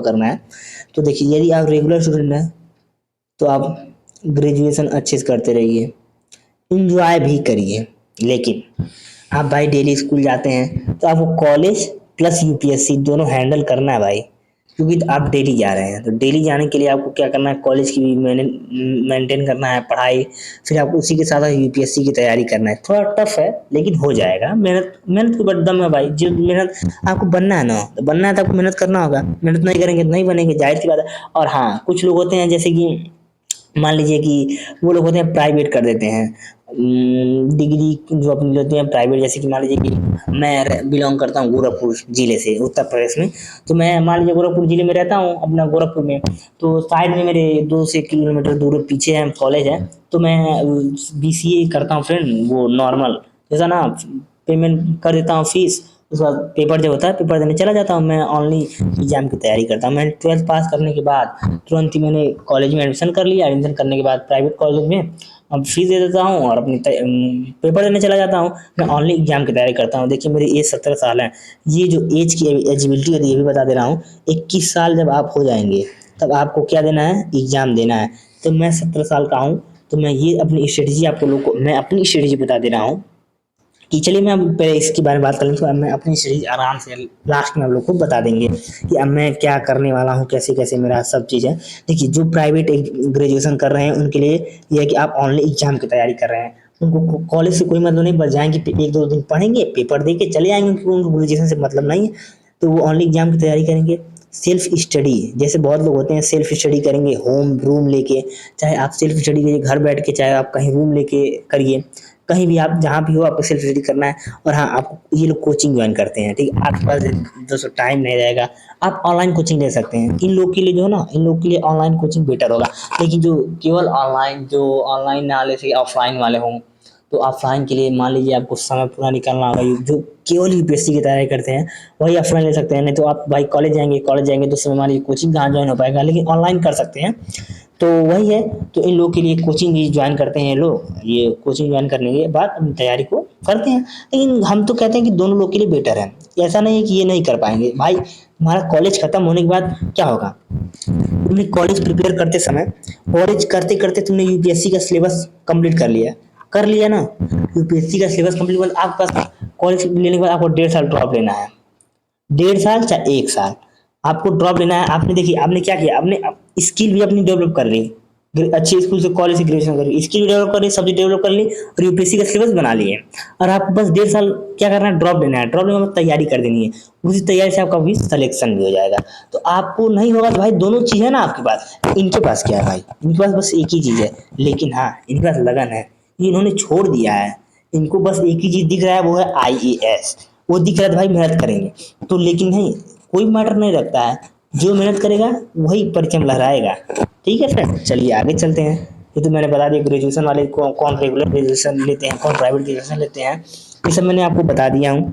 करना है। तो देखिए, यदि आप रेगुलर स्टूडेंट हैं तो आप ग्रेजुएशन अच्छे से करते रहिए, इंजॉय भी करिए। लेकिन आप भाई डेली स्कूल जाते हैं तो आपको कॉलेज प्लस यूपीएससी दोनों हैंडल करना है भाई, क्योंकि आप डेली जा रहे हैं। तो डेली जाने के लिए आपको क्या करना है, कॉलेज की भी मेंटेन करना है पढ़ाई, फिर आपको उसी के साथ साथ यूपीएससी की तैयारी करना है। थोड़ा टफ है लेकिन हो जाएगा। मेहनत मेहनत के ऊपर दम है भाई। जो मेहनत आपको बनना है ना, तो बनना है तो आपको मेहनत करना होगा। मेहनत नहीं करेंगे तो नहीं बनेंगे, जाहिर सी बात है। और हाँ, कुछ लोग होते हैं जैसे कि मान लीजिए कि वो लोग होते हैं प्राइवेट कर देते हैं, डिग्री जो अपनी लेते हैं प्राइवेट। जैसे कि मान लीजिए कि मैं बिलोंग करता हूँ गोरखपुर जिले से, उत्तर प्रदेश में। तो मैं मान लीजिए गोरखपुर जिले में रहता हूँ, अपना गोरखपुर में। तो साइड में मेरे 2 से किलोमीटर दूर पीछे है कॉलेज है। तो मैं बीसीए करता हूँ फ्रेंड, वो नॉर्मल जैसा ना, पेमेंट कर देता हूँ फीस। उसके बाद पेपर जब होता है पेपर देने चला जाता हूँ। मैं ओनली एग्जाम की तैयारी करता हूँ। मैंने 12th पास करने के बाद तुरंत ही मैंने कॉलेज में एडमिशन कर लिया। एडमिशन करने के बाद प्राइवेट कॉलेज में अब फीस दे देता हूँ और अपनी पेपर देने चला जाता हूँ। मैं ओनली एग्जाम की तैयारी करता हूँ। देखिए, मेरी एज 17 साल है। ये जो एज की एलिजिबिलिटी है ये भी बता दे रहा हूँ। 21 साल जब आप हो जाएंगे तब आपको क्या देना है, एग्जाम देना है। तो मैं 17 साल का हूँ, तो मैं ये अपनी स्ट्रेटेजी आपको लोगों को मैं अपनी स्ट्रेटेजी बता दे रहा हूँ कि चलिए मैं अब पहले इसके बारे में बात कर लें। तो अब मैं अपनी स्ट्रेटेजी आराम से लास्ट में आप लोग को बता देंगे कि अब मैं क्या करने वाला हूँ, कैसे कैसे मेरा सब चीज़ है। देखिए, जो प्राइवेट ग्रेजुएशन कर रहे हैं उनके लिए ये है कि आप ऑनली एग्जाम की तैयारी कर रहे हैं। उनको कॉलेज से कोई मतलब नहीं, बस जाएंगे 1-2 दिन पढ़ेंगे, पेपर दे के चले आएंगे, क्योंकि उनको ग्रेजुएशन से मतलब नहीं है। तो वो ऑनली एग्जाम की तैयारी करेंगे। सेल्फ स्टडी, जैसे बहुत लोग होते हैं सेल्फ स्टडी करेंगे होम रूम लेके। चाहे आप सेल्फ स्टडी करिए घर बैठ के, चाहे आप कहीं रूम लेके करिए, कहीं भी आप जहाँ भी हो आपको सेल्फ स्टडी करना है। और हाँ, आप ये लोग कोचिंग ज्वाइन करते हैं, ठीक है। आपके पास दोस्तों टाइम नहीं रहेगा, आप ऑनलाइन कोचिंग ले सकते हैं। इन लोग के लिए जो है ना, इन लोग के लिए ऑनलाइन कोचिंग बेटर होगा। लेकिन जो केवल ऑनलाइन ना ले सके, ऑफलाइन वाले हों, तो ऑफलाइन के लिए मान लीजिए आपको समय पूरा निकालना होगा। जो केवल यूपीएससी की तैयारी करते हैं वही ऑफलाइन ले सकते हैं। नहीं तो आप भाई कॉलेज जाएंगे तो समय मान लीजिए कोचिंग कहाँ ज्वाइन हो पाएगा, लेकिन ऑनलाइन कर सकते हैं। तो वही है। तो इन लोग के लिए कोचिंग भी ज्वाइन करते हैं लोग। ये कोचिंग ज्वाइन करने के बाद अपनी तैयारी को करते हैं। लेकिन हम तो कहते हैं कि दोनों लोग के लिए बेटर है। ऐसा नहीं है कि ये नहीं कर पाएंगे भाई। हमारा कॉलेज खत्म होने के बाद क्या होगा, तुमने कॉलेज प्रिपेयर करते समय, कॉलेज करते करते तुमने यूपीएससी का सिलेबस कंप्लीट कर लिया ना। यूपीएससी का सिलेबस कंप्लीट कर आपके पास, कॉलेज लेने के बाद आपको 1.5 साल ड्रॉप लेना है। 1.5 साल चाहे 1 साल आपको ड्रॉप लेना है। आपने देखिए आपने क्या किया, आपने स्किल भी अपनी डेवलप कर ली। अच्छे स्कूल से कॉलेज से ग्रेजुएशन कर ली, स्किल भी डेवलप कर ली, सब्जेक्ट डेवलप कर ली, और यूपीएससी का सिलेबस बना लिए। और आपको बस 1.5 साल क्या करना है, ड्रॉप लेना है। ड्रॉप लेने के बाद तैयारी कर देनी है। उसी तैयारी से आपका भी सिलेक्शन भी हो जाएगा। तो आपको नहीं होगा तो भाई दोनों चीज़ है ना आपके पास। इनके पास क्या है भाई, इनके पास बस एक ही चीज़ है। लेकिन हाँ, इनके पास लगन है, इन्होंने छोड़ दिया है। इनको बस एक ही चीज़ दिख रहा है, वो है आईएएस। वो दिख रहा है तो भाई मेहनत करेंगे। तो लेकिन नहीं, कोई मैटर नहीं रखता है। जो मेहनत करेगा वही परचम लहराएगा। ठीक है फ्रेंड, चलिए आगे चलते हैं। ये तो मैंने बता दिया ग्रेजुएशन वाले को कौन रेगुलर ग्रेजुएशन लेते हैं, कौन प्राइवेट ग्रेजुएशन लेते हैं, ये सब मैंने आपको बता दिया हूँ।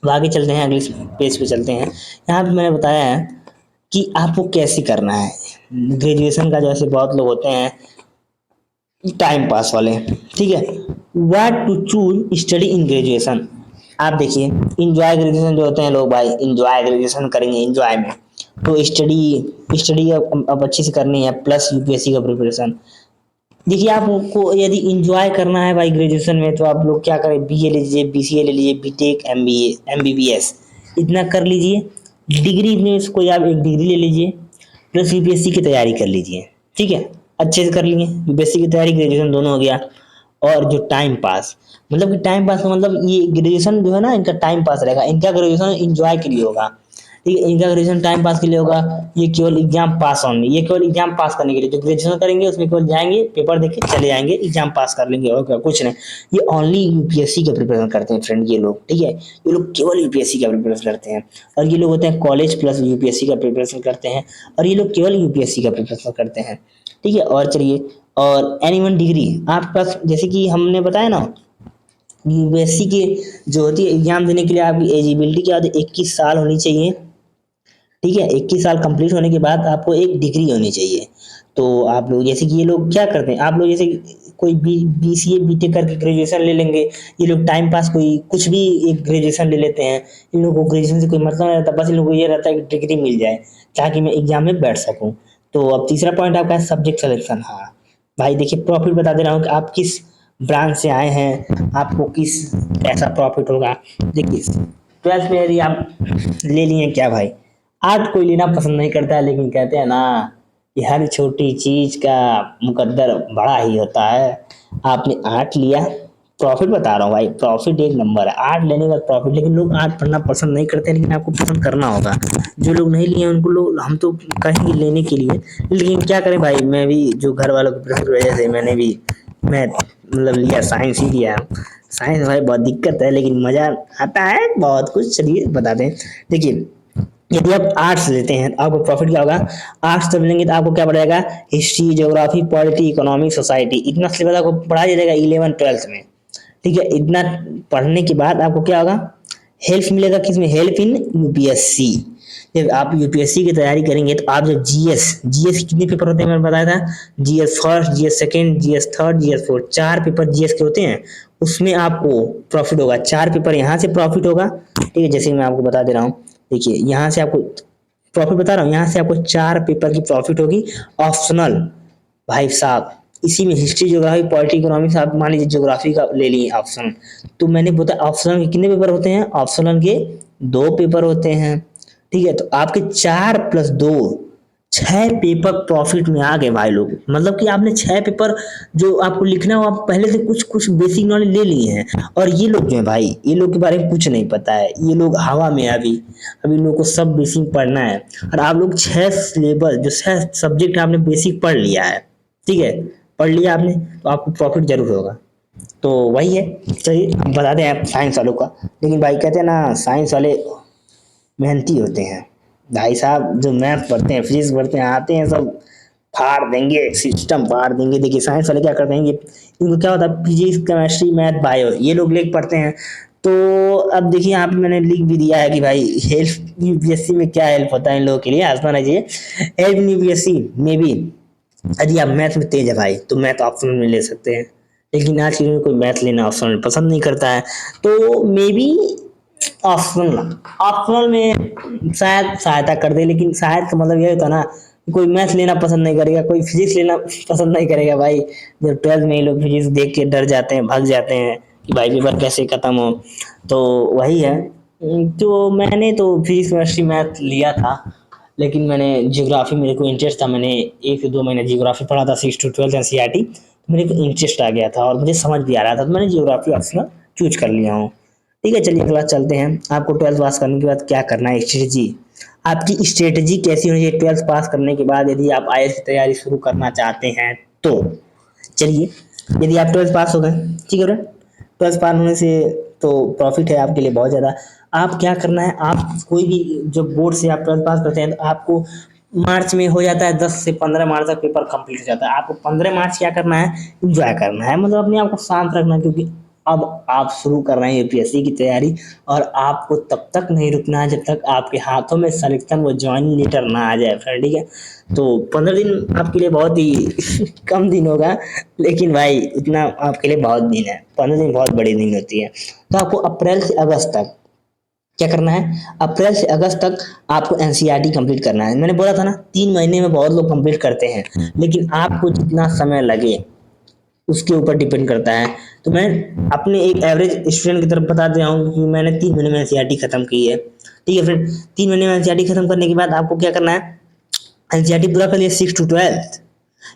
अब आगे चलते हैं, अगले पेज पे चलते हैं। यहाँ पे मैंने बताया है कि आपको कैसे करना है ग्रेजुएशन का। जैसे बहुत लोग होते हैं टाइम पास वाले, ठीक है। What to choose study in graduation. आप देखिए, इंजॉय ग्रेजुएशन जो होते हैं लोग भाई, इंजॉय ग्रेजुएशन करेंगे इंजॉय में। तो स्टडी स्टडी अब अच्छे से करनी है, प्लस यूपीएससी का प्रिपरेशन। देखिए, आपको यदि इंजॉय करना है भाई ग्रेजुएशन में, तो आप लोग क्या करें, बीए ले लीजिए, बीसीए ले लीजिए, बीटेक, एमबीए, एमबीबीएस, इतना कर लीजिए। डिग्री में से कोई आप एक डिग्री ले लीजिए, प्लस यूपीएससी की तैयारी कर लीजिए। ठीक है, अच्छे से कर लिए यूपीएससी की तैयारी, ग्रेजुएशन दोनों हो गया। और जो टाइम पास, मतलब कि टाइम पास का मतलब ये ग्रेजुएशन जो है ना, इनका टाइम पास रहेगा। इनका ग्रेजुएशन इंजॉय के लिए होगा, ठीक है। इनका ग्रेजुएशन टाइम पास के लिए होगा। ये केवल एग्जाम पास ऑनली, ये केवल एग्जाम पास करने के लिए। जो ग्रेजुएशन करेंगे उसमें केवल जाएंगे, पेपर देके चले आएंगे, एग्जाम पास कर लेंगे, और क्या, कुछ नहीं। ये ओनली यूपीएससी का प्रिपरेशन करते हैं फ्रेंड, ये लोग, ठीक है। ये लोग केवल यूपीएससी का प्रिपरेशन करते हैं। और ये लोग होते हैं कॉलेज प्लस यूपीएससी का प्रिपरेशन करते हैं। और ये लोग केवल यूपीएससी का प्रिपरेशन करते हैं, ठीक है। और चलिए, और एनी वन डिग्री आपके पास, जैसे कि हमने बताया ना, यूपीएससी के जो होती है एग्जाम देने के लिए आपकी एलिजिबिलिटी क्या होती है, 21 साल होनी चाहिए, ठीक है। 21 साल कंप्लीट होने के बाद आपको एक डिग्री होनी चाहिए। तो आप लोग जैसे कि ये लोग क्या करते हैं, आप लोग जैसे कोई BCA BTech करके ग्रेजुएशन ले लेंगे। ये लोग टाइम पास कोई कुछ भी एक ग्रेजुएशन ले लेते हैं। इन लोगों को ग्रेजुएशन से कोई मतलब नहीं रहता, बस इन लोगों को ये रहता है कि डिग्री मिल जाए ताकि मैं एग्जाम में बैठ सकूं। तो अब तीसरा पॉइंट आपका है सब्जेक्ट सिलेक्शन। हाँ भाई देखिए, प्रॉफिट बता दे रहा हूँ कि आप किस ब्रांच से आए हैं, आपको किस ऐसा प्रॉफिट होगा। देखिए 12th में यदि आप ले लिए क्या भाई, आर्ट कोई लेना पसंद नहीं करता है, लेकिन कहते हैं ना कि हर छोटी चीज का मुकद्दर बड़ा ही होता है। आपने आर्ट लिया, प्रॉफिट बता रहा हूँ भाई, प्रॉफिट एक नंबर है आर्ट लेने का प्रॉफिट। लेकिन लोग आर्ट पढ़ना पसंद नहीं करते, लेकिन आपको पसंद करना होगा। जो लोग नहीं लिए उनको लोग हम तो कहेंगे लेने के लिए, लेकिन क्या करें भाई, मैं भी जो घर वालों की प्रेशर की वजह से मैंने भी मैं मतलब लिया, साइंस ही लिया। साइंस भाई बहुत दिक्कत है, लेकिन मजा आता है बहुत कुछ। चलिए बताते हैं। देखिए यदि आप आर्ट्स लेते हैं तो आपको प्रॉफिट क्या होगा। आर्ट्स जब लेंगे तो आपको क्या पड़ेगा, history, geography, polity, economics, society, इतना सिलेबस आपको पढ़ाया जाएगा 11th 12th में। ठीक है, इतना पढ़ने के बाद आपको क्या होगा, हेल्प मिलेगा किसमें, हेल्प इन यूपीएससी। जब आप यूपीएससी की तैयारी करेंगे तो आप जो जीएस कितने पेपर होते हैं मैंने बताया था, GS first, GS second, GS third, GS fourth, 4 paper GS के होते हैं। उसमें आपको प्रॉफिट होगा, 4 पेपर यहाँ से प्रॉफिट होगा। ठीक है, जैसे मैं आपको बता दे रहा हूँ। देखिए यहाँ से आपको प्रॉफिट बता रहा हूँ, यहाँ से आपको 4 पेपर की प्रॉफिट होगी ऑप्शनल। भाई साहब इसी में हिस्ट्री, ज्योग्राफी, पॉलिटी, इकोनॉमिक्स, आप मान लीजिए ज्योग्राफी का ले लिए ऑप्शन, तो मैंने बताया ऑप्शनल के कितने पेपर होते हैं, ऑप्शनल के 2 पेपर होते हैं। ठीक है, तो आपके 4 + 2 6 पेपर प्रॉफिट में आ गए भाई लोग। मतलब कि आपने 6 पेपर जो आपको लिखना हो, आप पहले से कुछ कुछ बेसिक नॉलेज ले लिए हैं। और ये लोग जो है भाई, ये लोग के बारे में कुछ नहीं पता है, ये लोग हवा में अभी अभी लोग को सब बेसिक पढ़ना है। और आप लोग 6 सिलेबस जो 6 सब्जेक्ट आपने बेसिक पढ़ लिया है, ठीक है, पढ़ लिया आपने, तो आपको प्रॉफिट जरूर होगा। तो वही है। चलिए हम बता दें आप साइंस वालों का। लेकिन भाई कहते हैं ना साइंस वाले मेहनती होते हैं। भाई साहब जो मैथ पढ़ते हैं, फिजिक्स पढ़ते हैं, आते हैं सब फाड़ देंगे, सिस्टम फाड़ देंगे। देखिए साइंस वाले क्या करते हैं, इनको क्या होता है, फिजिक्स, केमिस्ट्री, मैथ, बायो ये लोग लेके पढ़ते हैं। तो अब देखिए यहाँ पे मैंने लिख भी दिया है कि भाई हेल्प यूपीएससी में क्या हेल्प होता है इन लोगों के लिए, आसमान है। हेल्प यूपीएससी में भी यदि आप मैथ में तेज है भाई तो मैथ ऑप्शनल में ले सकते हैं। लेकिन आज के दिन में कोई मैथ लेना ऑप्शनल पसंद नहीं करता है, तो मे बी ऑप्शनल ऑप्शनल में शायद सहायता कर दे। लेकिन शायद का मतलब ये होता ना, कोई मैथ लेना पसंद नहीं करेगा, कोई फिजिक्स लेना पसंद नहीं करेगा भाई। जब 12th में ये लोग फिजिक्स देख के डर जाते हैं, भाग जाते हैं कि भाई पेपर कैसे खत्म हो। तो वही है। तो मैंने तो फिजिक्स, केमिस्ट्री, मैथ लिया था, लेकिन मैंने जियोग्राफी, मेरे को इंटरेस्ट था, मैंने 1 से 2 महीने जियोग्राफी पढ़ा था 6 to 12 एनसीईआरटी। मेरे को इंटरेस्ट आ गया था और मुझे समझ भी आ रहा था, तो मैंने जियोग्राफी ऑप्शनल चूज कर लिया हूँ। ठीक है, चलिए अगला चलते हैं। आपको 12th पास करने के बाद क्या करना है, स्ट्रेटजी। आपकी स्ट्रेटजी कैसी होनी चाहिए 12th पास करने के बाद, यदि आप आईएएस की तैयारी शुरू करना चाहते हैं तो। चलिए यदि आप 12th पास हो गए, ठीक है, 12th पास होने से तो प्रॉफिट है आपके लिए बहुत ज़्यादा। आप क्या करना है, आप कोई भी जो बोर्ड से आप 12th पास करते हैं तो आपको मार्च में हो जाता है, 10 से 15 मार्च तक पेपर कंप्लीट हो जाता है। आपको 15 मार्च क्या करना है, इंजॉय करना है, मतलब अपने आप को शांत रखना है, क्योंकि अब आप शुरू कर रहे हैं यूपीएससी की तैयारी। और आपको तब तक नहीं रुकना है जब तक आपके हाथों में सिलेक्शन वो ज्वाइनिंग लेटर ना आ जाए फ्रेंड। ठीक है, तो 15 दिन आपके लिए बहुत ही कम दिन होगा, लेकिन भाई इतना आपके लिए बहुत दिन है। 15 दिन बहुत बड़ी दिन होती है। तो आपको अप्रैल से अगस्त तक क्या करना है, अप्रैल से अगस्त तक आपको एनसीईआरटी कंप्लीट करना है। मैंने बोला था ना 3 महीने में बहुत लोग कंप्लीट करते हैं, लेकिन आपको जितना समय लगे उसके ऊपर डिपेंड करता है। तो मैं अपने एक एवरेज स्टूडेंट की तरफ बता दे रहा हूँ कि मैंने 3 महीने में एनसीईआरटी खत्म की है। ठीक है फ्रेंड, 3 महीने में एनसीईआरटी खत्म करने के बाद आपको क्या करना है, एनसीईआरटी पूरा कर लिया 6 to 12।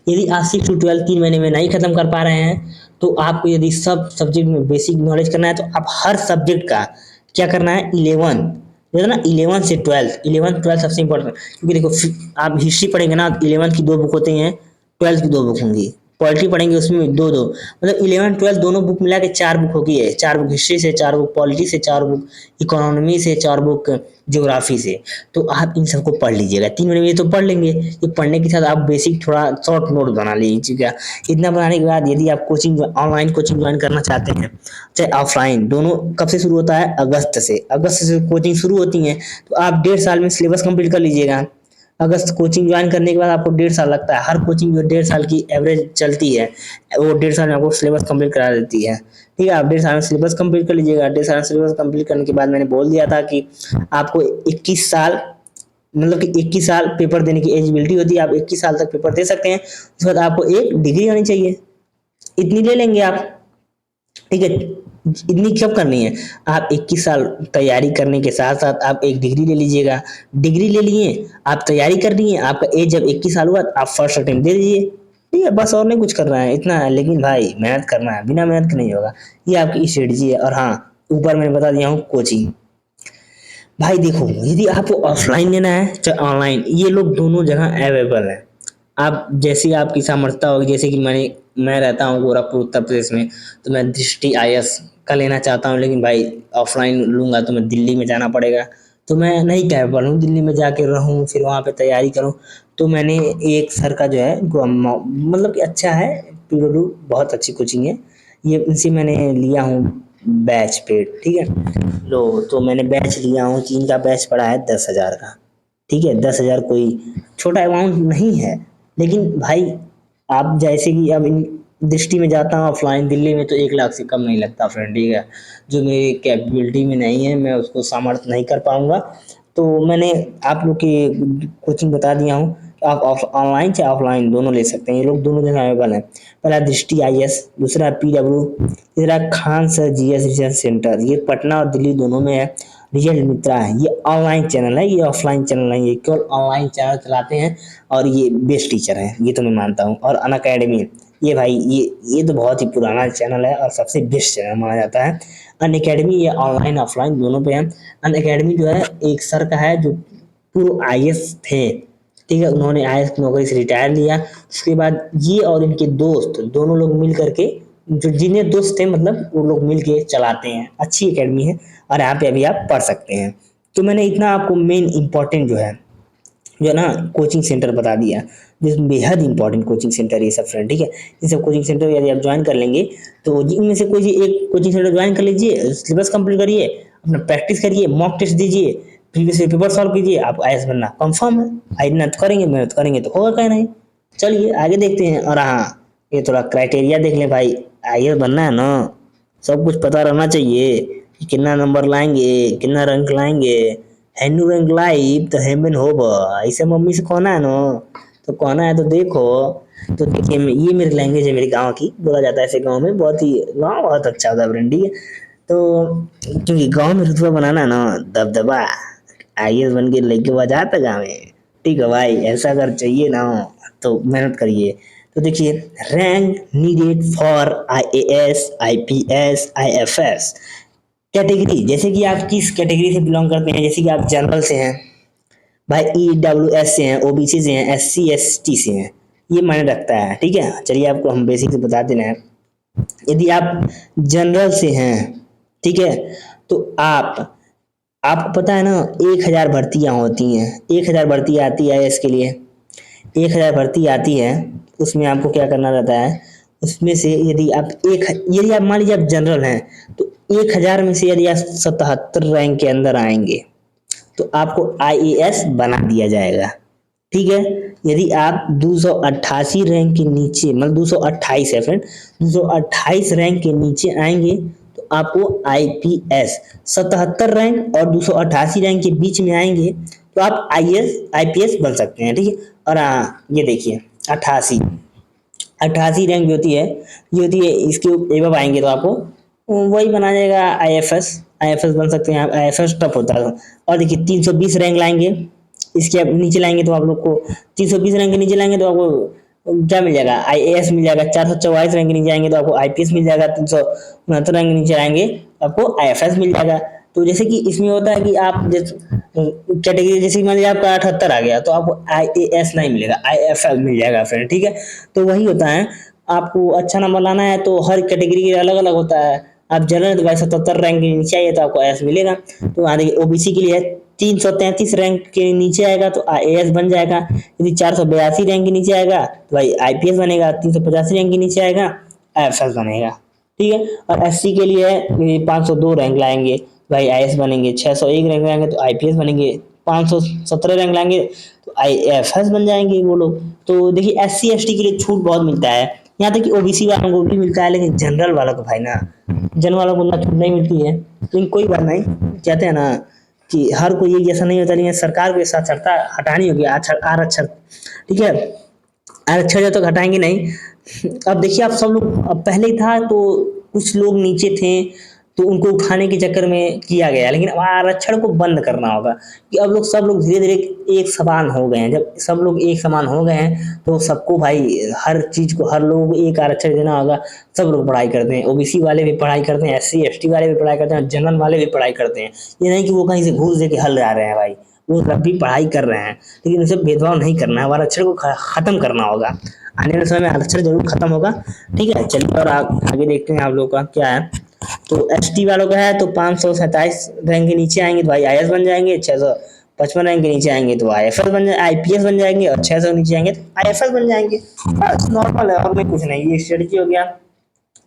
यदि आप 6 to 12 3 महीने में नहीं खत्म कर पा रहे हैं, तो आपको यदि सब सब्जेक्ट में बेसिक नॉलेज करना है, तो आप हर सब्जेक्ट का क्या करना है, 11 सबसे इंपॉर्टेंट। क्योंकि देखो आप हिस्ट्री पढ़ेंगे ना, 11th की 2 बुक होती हैं, 12th की 2 बुक होंगी। पॉलिटी पढ़ेंगे उसमें दो दो, मतलब 11 12 दोनों बुक मिला के 4 बुक होगी है। 4 बुक हिस्ट्री से, 4 बुक पॉलिटी से, 4 बुक इकोनॉमी से, 4 बुक ज्योग्राफी से। तो आप इन सबको पढ़ लीजिएगा 3 महीने में, ये तो पढ़ लेंगे। ये पढ़ने के साथ आप बेसिक थोड़ा शॉर्ट नोट बना लीजिएगा। इतना बनाने के बाद यदि आप कोचिंग, ऑनलाइन कोचिंग ज्वाइन करना चाहते हैं चाहे ऑफलाइन, दोनों कब से शुरू होता है, अगस्त से। अगस्त से कोचिंग शुरू होती है, तो आप 1.5 साल में सिलेबस कंप्लीट कर लीजिएगा। अगस्त कोचिंग ज्वाइन करने के बाद आपको 1.5 साल लगता है। हर कोचिंग जो 1.5 साल की एवरेज चलती है, वो 1.5 साल में आपको सिलेबस कंप्लीट करा देती है। ठीक है, आप 1.5 साल में सिलेबस कंप्लीट कर लीजिएगा। 1.5 साल में सिलेबस कंप्लीट करने के बाद मैंने बोल दिया था कि आपको 21 साल, मतलब कि 21 साल पेपर देने की एलिजिबिलिटी होती है। आप 21 साल तक पेपर दे सकते हैं। उसके बाद आपको एक डिग्री होनी चाहिए, इतनी ले लेंगे आप। ठीक है, इतनी कब करनी है, आप 21 साल तैयारी करने के साथ साथ आप एक डिग्री ले लीजिएगा। डिग्री ले लिए, आप तैयारी कर रही हैं, आपका एज जब 21 साल हुआ तो आप फर्स्ट अटेम्प्ट दे दीजिए। ठीक है, बस और नहीं कुछ करना है, इतना है। लेकिन भाई मेहनत करना है, बिना मेहनत के नहीं होगा। ये आपकी स्ट्रेटजी है। और हाँ, ऊपर मैंने बता दिया हूँ कोचिंग। भाई देखो, यदि आपको ऑफलाइन लेना है चाहे ऑनलाइन, ये लोग दोनों जगह अवेलेबल है। आप जैसी आपकी सामर्थ्यता होगी, जैसे कि मैं रहता हूँ गोरखपुर उत्तर प्रदेश में, तो मैं दृष्टि आईएएस का लेना चाहता हूँ। लेकिन भाई ऑफलाइन लूंगा तो मैं दिल्ली में जाना पड़ेगा, तो मैं नहीं कैपेबल हूँ दिल्ली में जाके रहूँ फिर वहाँ पे तैयारी करूँ। तो मैंने एक सर का जो है मतलब कि अच्छा है, पीडब्ल्यू बहुत अच्छी कोचिंग है, ये इनसे मैंने लिया हूँ बैच पे। ठीक है, लो तो मैंने बैच लिया हूँ, चीन का बैच पड़ा है 10,000 का। ठीक है, 10,000 कोई छोटा अमाउंट नहीं है। लेकिन भाई आप जैसे कि अब इन दृष्टि में जाता हूँ ऑफलाइन दिल्ली में, तो 1 लाख से कम नहीं लगता फ्रेंड। ठीक है, जो मेरी कैपेबिलिटी में नहीं है, मैं उसको सामर्थ्य नहीं कर पाऊंगा। तो मैंने आप लोग की कोचिंग बता दिया हूँ, आप ऑनलाइन चाहे ऑफलाइन दोनों ले सकते हैं। ये लोग दोनों जगह अवेलेबल है। पहला दृष्टि आईएएस, दूसरा पीडब्ल्यू, तीसरा Khan sir GS research centre, ये पटना और दिल्ली दोनों में है। रिजल्ट मित्रा है, ये ऑनलाइन चैनल है, ये ऑफलाइन चैनल नहीं है, केवल ऑनलाइन चैनल चलाते हैं। और ये बेस्ट टीचर है, ये तो मैं मानता हूँ। और अन अकेडमी, ये भाई ये तो बहुत ही पुराना चैनल है और सबसे बेस्ट चैनल माना जाता है। अन अकेडमी ये ऑनलाइन ऑफलाइन दोनों पे है। अन अकेडमी जो है एक सर का है जो पूर्व आईएएस थे। ठीक है, उन्होंने आईएएस की नौकरी से रिटायर लिया। उसके बाद ये और इनके दोस्त दोनों लोग मिल करके, जो जिन्हें दोस्त थे मतलब, वो लोग मिल के चलाते हैं। अच्छी एकेडमी है और यहाँ पे अभी आप पढ़ सकते हैं। तो मैंने इतना आपको मेन इंपॉर्टेंट जो है ना कोचिंग सेंटर बता दिया, जो बेहद इंपॉर्टेंट कोचिंग सेंटर है ये सब फ्रेंड। ठीक है, ये सब कोचिंग सेंटर यदि आप ज्वाइन कर लेंगे तो इनमें से कोई एक कोचिंग सेंटर ज्वाइन कर लीजिए, सिलेबस कंप्लीट करिए, अपना प्रैक्टिस करिए, मॉक टेस्ट दीजिए, प्रीवियस पेपर सॉल्व कीजिए, आप आईएएस बनना कंफर्म है। मेहनत करेंगे, मेहनत करेंगे तो होगा क्या नहीं। चलिए आगे देखते हैं। और हाँ, ये थोड़ा क्राइटेरिया देख लें भाई, आईएएस बनना है ना, सब कुछ पता रहना चाहिए कि कितना नंबर लाएंगे, कितना रैंक लाएंगे। हैंडू रैंक लाइव तो हेमन हो, ऐसे मम्मी से कहना है ना, तो कहना है तो देखो। तो देखिए, ये मेरी लैंग्वेज है, मेरे गांव की, बोला जाता है ऐसे गांव में। बहुत ही गांव बहुत अच्छा होता है फ्रेंड। ठीक है, तो क्योंकि गांव में रुतबा बनाना है ना, दबदबा आईएएस बन के लेके बजाता गाँव में। ठीक है भाई, ऐसा अगर चाहिए ना तो मेहनत करिए। तो देखिए, rank needed for IAS, IPS, IFS category, जैसे कि आप किस कैटेगरी से बिलोंग करते हैं। जैसे कि आप जनरल से हैं भाई, ईडब्ल्यूएस से हैं, ओबीसी से हैं, एससी एसटी से हैं, ये मायने रखता है। ठीक है, चलिए आपको हम बेसिक से बता देना है। यदि आप जनरल से हैं, ठीक है, तो आपको पता है ना 1,000 भर्तियां होती हैं, 1,000 भर्ती आती है इसके लिए, 1,000 भर्ती आती है। उसमें आपको क्या करना रहता है, उसमें से यदि आप मान लीजिए आप जनरल हैं, तो 1,000 में से यदि आप 77 रैंक के अंदर आएंगे तो आपको आईएएस बना दिया जाएगा। ठीक है, यदि आप 288 रैंक के नीचे, मतलब 228 है फ्रेंड, 228 रैंक के नीचे आएंगे तो आपको आईपीएस, 77 रैंक और 288 रैंक के बीच में आएंगे तो आप आईएएस आईपीएस बन सकते हैं। ठीक है, और हाँ ये देखिए 88 88 रैंक जो होती है, ये होती है, इसके एबव आएंगे तो आपको वही बना जाएगा आईएफएस, आईएफएस बन सकते हैं आप। आईएफएस टफ होता है। और देखिए 320 रैंक लाएंगे, इसके आप नीचे लाएंगे तो आप लोग को 320 रैंक के नीचे लाएंगे तो आपको क्या मिल जाएगा, आईएएस मिल जाएगा। 444 रैंक के नीचे आएंगे तो आपको आईपीएस मिल जाएगा। 369 रैंक के नीचे आएंगे तो आपको आईएफएस मिल जाएगा। तो जैसे कि इसमें होता है कि आप कैटेगरी, जैसे कि मान लीजिए आपका 78 आ गया तो आपको आईएएस नहीं मिलेगा, आईएफएस मिल जाएगा फ्रेंड। ठीक है, तो वही होता है, आपको अच्छा नंबर लाना है तो हर कैटेगरी के अलग अलग होता है। आप जनरल तो भाई 77 रैंक के नीचे आइए तो आपको आईएएस मिलेगा। तो वहाँ देखिए ओबीसी के लिए 333 रैंक के नीचे आएगा तो आईएएस बन जाएगा। यदि 482 रैंक के नीचे आएगा तो भाई आईपीएस बनेगा। 385 रैंक के नीचे आएगा आईएफएस बनेगा। ठीक है, और एससी के लिए 502 रैंक लाएंगे भाई आईएएस बनेंगे। 601 रैंक लाएंगे तो आईपीएस बनेंगे। 517 रैंक लाएंगे तो IAFS बन जाएंगे वो लोग। तो देखिए SC ST के लिए छूट बहुत मिलता है, यहाँ तक कि OBC वालों को भी मिलता है, लेकिन जनरल वालों को भाई ना, जनरल वालों को उतना छूट नहीं मिलती है। लेकिन कोई बात नहीं, कहते हैं ना कि हर कोई एक जैसा नहीं होता, लेकिन सरकार को ये साक्षरता हटानी होगी, आरक्षण, ठीक है, आरक्षण जब तक हटाएंगे नहीं। अब देखिए आप सब लोग, अब पहले ही था तो कुछ लोग नीचे थे तो उनको उठाने के चक्कर में किया गया, लेकिन अब आरक्षण को बंद करना होगा कि अब लोग सब लोग धीरे धीरे एक समान हो गए हैं। जब सब लोग एक समान हो गए हैं तो सबको भाई हर चीज को, हर लोगों को एक आरक्षण देना होगा। सब लोग पढ़ाई करते हैं, OBC वाले भी पढ़ाई करते हैं, SC ST वाले भी पढ़ाई करते हैं, जनरल वाले भी पढ़ाई करते हैं। ये नहीं कि वो कहीं से घूस दे के हल जा रहे हैं भाई, वो सब भी पढ़ाई कर रहे हैं, लेकिन उनसे भेदभाव नहीं करना है, आरक्षण को खत्म करना होगा। आने वाले समय में आरक्षण जरूर खत्म होगा, ठीक है। चलिए और आगे देखते हैं आप लोगों का क्या है। तो ST वालों का है तो 527 रैंक के नीचे आएंगे तो भाई IAS बन जाएंगे, 655 रैंक के नीचे आएंगे तो IFS बन जाए, IPS बन जाएंगे, और 600 नीचे आएंगे तो IFS बन जाएंगे। बस नॉर्मल है और नहीं कुछ नहीं, ये स्ट्रेटजी हो गया,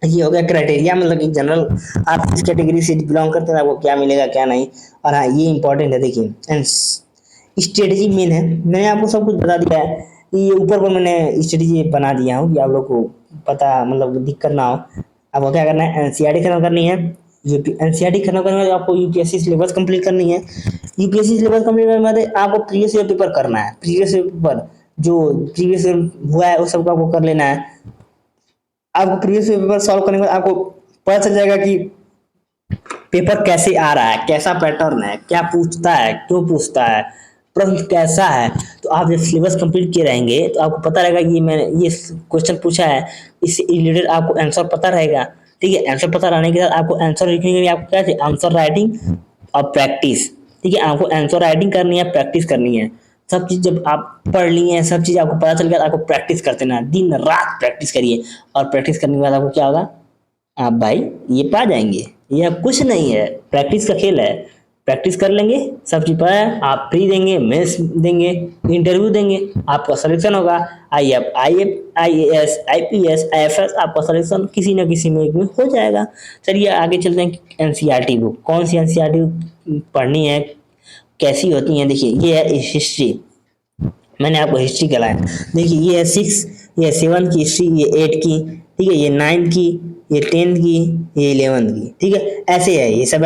ये हो गया क्राइटेरिया, मतलब कि जनरल आप किस कैटेगरी से बिलोंग करते हैं आपको क्या मिलेगा क्या नहीं। और हाँ ये इंपॉर्टेंट है, देखिए एंड स्ट्रेटजी मेन है, मैंने आपको सब कुछ बता दिया है, ये ऊपर पर मैंने स्ट्रेटजी बना दिया हूँ कि आप लोग को पता, मतलब दिक्कत ना हो। आपको क्या करना है, NCERT खत्म करनी है, NCERT खत्म करने के बाद आपको UPSC सिलेबस कंप्लीट करनी है। UPSC सिलेबस कंप्लीट करने के बाद आपको प्रीवियस ईयर पेपर करना है, प्रीवियस ईयर पेपर जो प्रीवियस ईयर हुआ है वो सबको आपको कर लेना है। आपको प्रीवियस पेपर सॉल्व करने के बाद आपको पता चल जाएगा कि पेपर कैसे आ रहा है, कैसा पैटर्न है, क्या पूछता है, क्यों पूछता है, प्रश्न कैसा है। तो आप जब सिलेबस कंप्लीट किए रहेंगे तो आपको पता रहेगा कि मैंने ये क्वेश्चन पूछा है, इससे रिलेटेड आपको आंसर पता रहेगा, ठीक है। आंसर पता रहने के बाद आपको आंसर लिखने के लिए आपको क्या चाहिए, आंसर राइटिंग और प्रैक्टिस, ठीक है। आपको आंसर राइटिंग करनी है, प्रैक्टिस करनी है। सब चीज जब आप पढ़ ली हैं, सब चीज आपको पता चल गया, आपको प्रैक्टिस करते ना, दिन रात प्रैक्टिस करिए, और प्रैक्टिस करने के बाद आपको क्या होगा, आप भाई ये पा जाएंगे। ये कुछ नहीं है, प्रैक्टिस का खेल है, प्रैक्टिस कर लेंगे, सब चीज पता है, आप प्री देंगे, मेंस देंगे, इंटरव्यू देंगे, आपका सिलेक्शन होगा। IAS IPS IFS आपका सिलेक्शन किसी न किसी में एक में हो जाएगा। चलिए आगे चलते हैं। NCERT बुक, कौन सी NCERT पढ़नी है, कैसी होती है, देखिए ये है हिस्ट्री, मैंने आपको हिस्ट्री कराया, देखिए ये है 6, ये 7 की हिस्ट्री, ये 8 की, ठीक है, ये 9 की, ये 10th की, ये 11th की, ठीक है। ऐसे है ये सब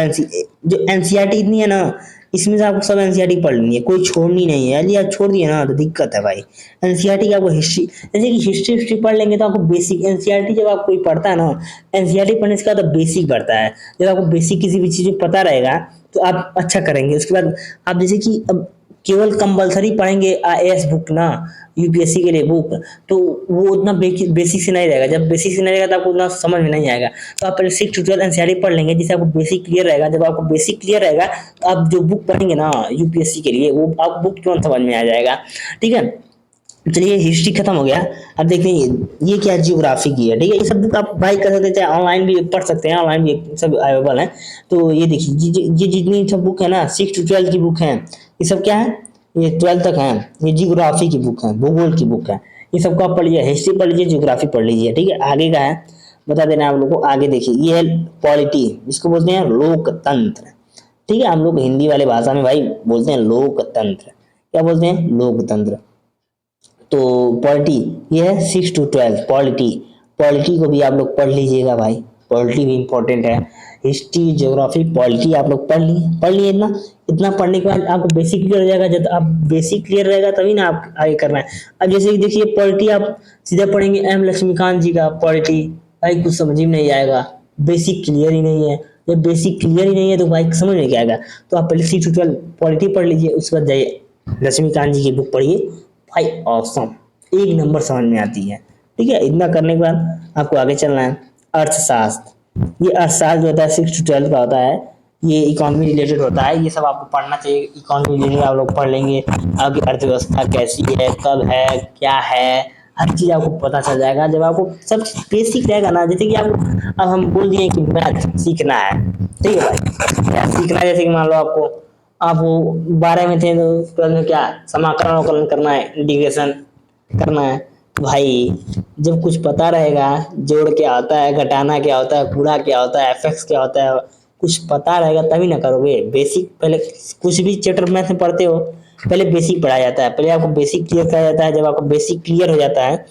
जो NCERT इतनी है ना, इसमें से आपको सब NCERT पढ़ लेनी है, कोई छोड़नी नहीं है। यदि आप छोड़ दिए ना तो दिक्कत है भाई। NCERT की आपको हिस्ट्री, जैसे कि हिस्ट्री पढ़ लेंगे तो आपको बेसिक, NCERT जब आप कोई पढ़ता है ना, NCERT पढ़ने के बाद बेसिक पढ़ता है। जब आपको बेसिक किसी भी चीज में पता रहेगा तो आप अच्छा करेंगे। उसके बाद आप जैसे कि अब केवल कंपलसरी पढ़ेंगे IAS बुक ना, UPSC के लिए बुक, तो वो उतना बेसिक से नहीं रहेगा। जब बेसिक से नहीं रहेगा तो आपको उतना समझ में नहीं आएगा। तो आप पहले 6 to 12 NCERT पढ़ लेंगे, जिससे आपको बेसिक क्लियर रहेगा। जब आपको बेसिक क्लियर रहेगा तो आप जो बुक पढ़ेंगे ना UPSC के लिए, वो आप बुक तुरंत समझ में आ जाएगा, ठीक है। चलिए हिस्ट्री खत्म हो गया। अब देखते हैं ये क्या जियोग्राफी की है, ठीक है। ये सब बुक आप बाई कर सकते हैं, चाहे ऑनलाइन भी पढ़ सकते हैं, ऑनलाइन भी सब अवेलेबल है। तो ये देखिए ये जितनी सब बुक है ना, 6 to 12 की बुक है, ये सब क्या है, ये 12 तक है, ये जियोग्राफी की बुक है, भूगोल की बुक है। ये सबको आप पढ़ लीजिए, हिस्ट्री पढ़ लीजिए, जियोग्राफी पढ़ लीजिए, ठीक है। आगे का है बता देना आप लोगों को। आगे देखिए ये है पॉलिटी, इसको बोलते हैं लोकतंत्र, ठीक है। हम लोग हिंदी वाले भाषा में भाई बोलते हैं लोकतंत्र। क्या बोलते हैं, लोकतंत्र। तो पॉलिटी ये है 6 to 12 पॉलिटी, पॉलिटी को भी आप लोग पढ़ लीजिएगा भाई, पॉलिटी भी इंपॉर्टेंट है। हिस्ट्री, ज्योग्राफी, पॉलिटी आप लोग पढ़ लिए इतना। इतना पढ़ने के बाद आपको बेसिक क्लियर हो जाएगा। जब आप बेसिक क्लियर रहेगा तभी ना आप आगे करना है। अब जैसे कि देखिए पॉलिटी आप सीधा पढ़ेंगे M लक्ष्मीकांत जी का पॉलिटी, भाई कुछ समझ में नहीं आएगा, बेसिक क्लियर ही नहीं है। जब बेसिक क्लियर ही नहीं है तो भाई समझ में क्या आएगा। तो आप पहले 6 to 12 पॉलिटी पढ़ लीजिए, उसके बाद जाइए लक्ष्मीकांत जी की बुक पढ़िए, भाई ऑसम, एक नंबर समझ में आती है, ठीक है। इतना करने के बाद आपको आगे चलना है। अर्थशास्त्र, ये अर्थशास्त्र जो होता है 6 to 12 का होता है, ये इकोनॉमी रिलेटेड होता है। ये सब आपको पढ़ना चाहिए, इकोनॉमी रिलेटेड आप लोग पढ़ लेंगे। आपकी अर्थव्यवस्था कैसी है, कब है, क्या है, हर चीज आपको पता चल जाएगा। जब आपको सब बेसिक रहेगा ना, जैसे कि आप, अब हम बोल दिए कि मैथ सीखना है, ठीक है भाई, मैथ सीखना है। जैसे कि मान लो आप वो 12 में थे तो 12 में क्या समाकलन अवकलन करना है, इंटीग्रेशन करना है। भाई जब कुछ पता रहेगा, जोड़ क्या होता है, घटाना क्या होता है, गुणा क्या होता है, एफएक्स क्या होता है, कुछ पता रहेगा तभी ना करोगे। बेसिक पहले कुछ भी चैप्टर मैथ में पढ़ते हो, पहले बेसिक पढ़ाया जाता है, पहले आपको बेसिक क्लियर कराया जाता है। जब आपको बेसिक क्लियर हो जाता है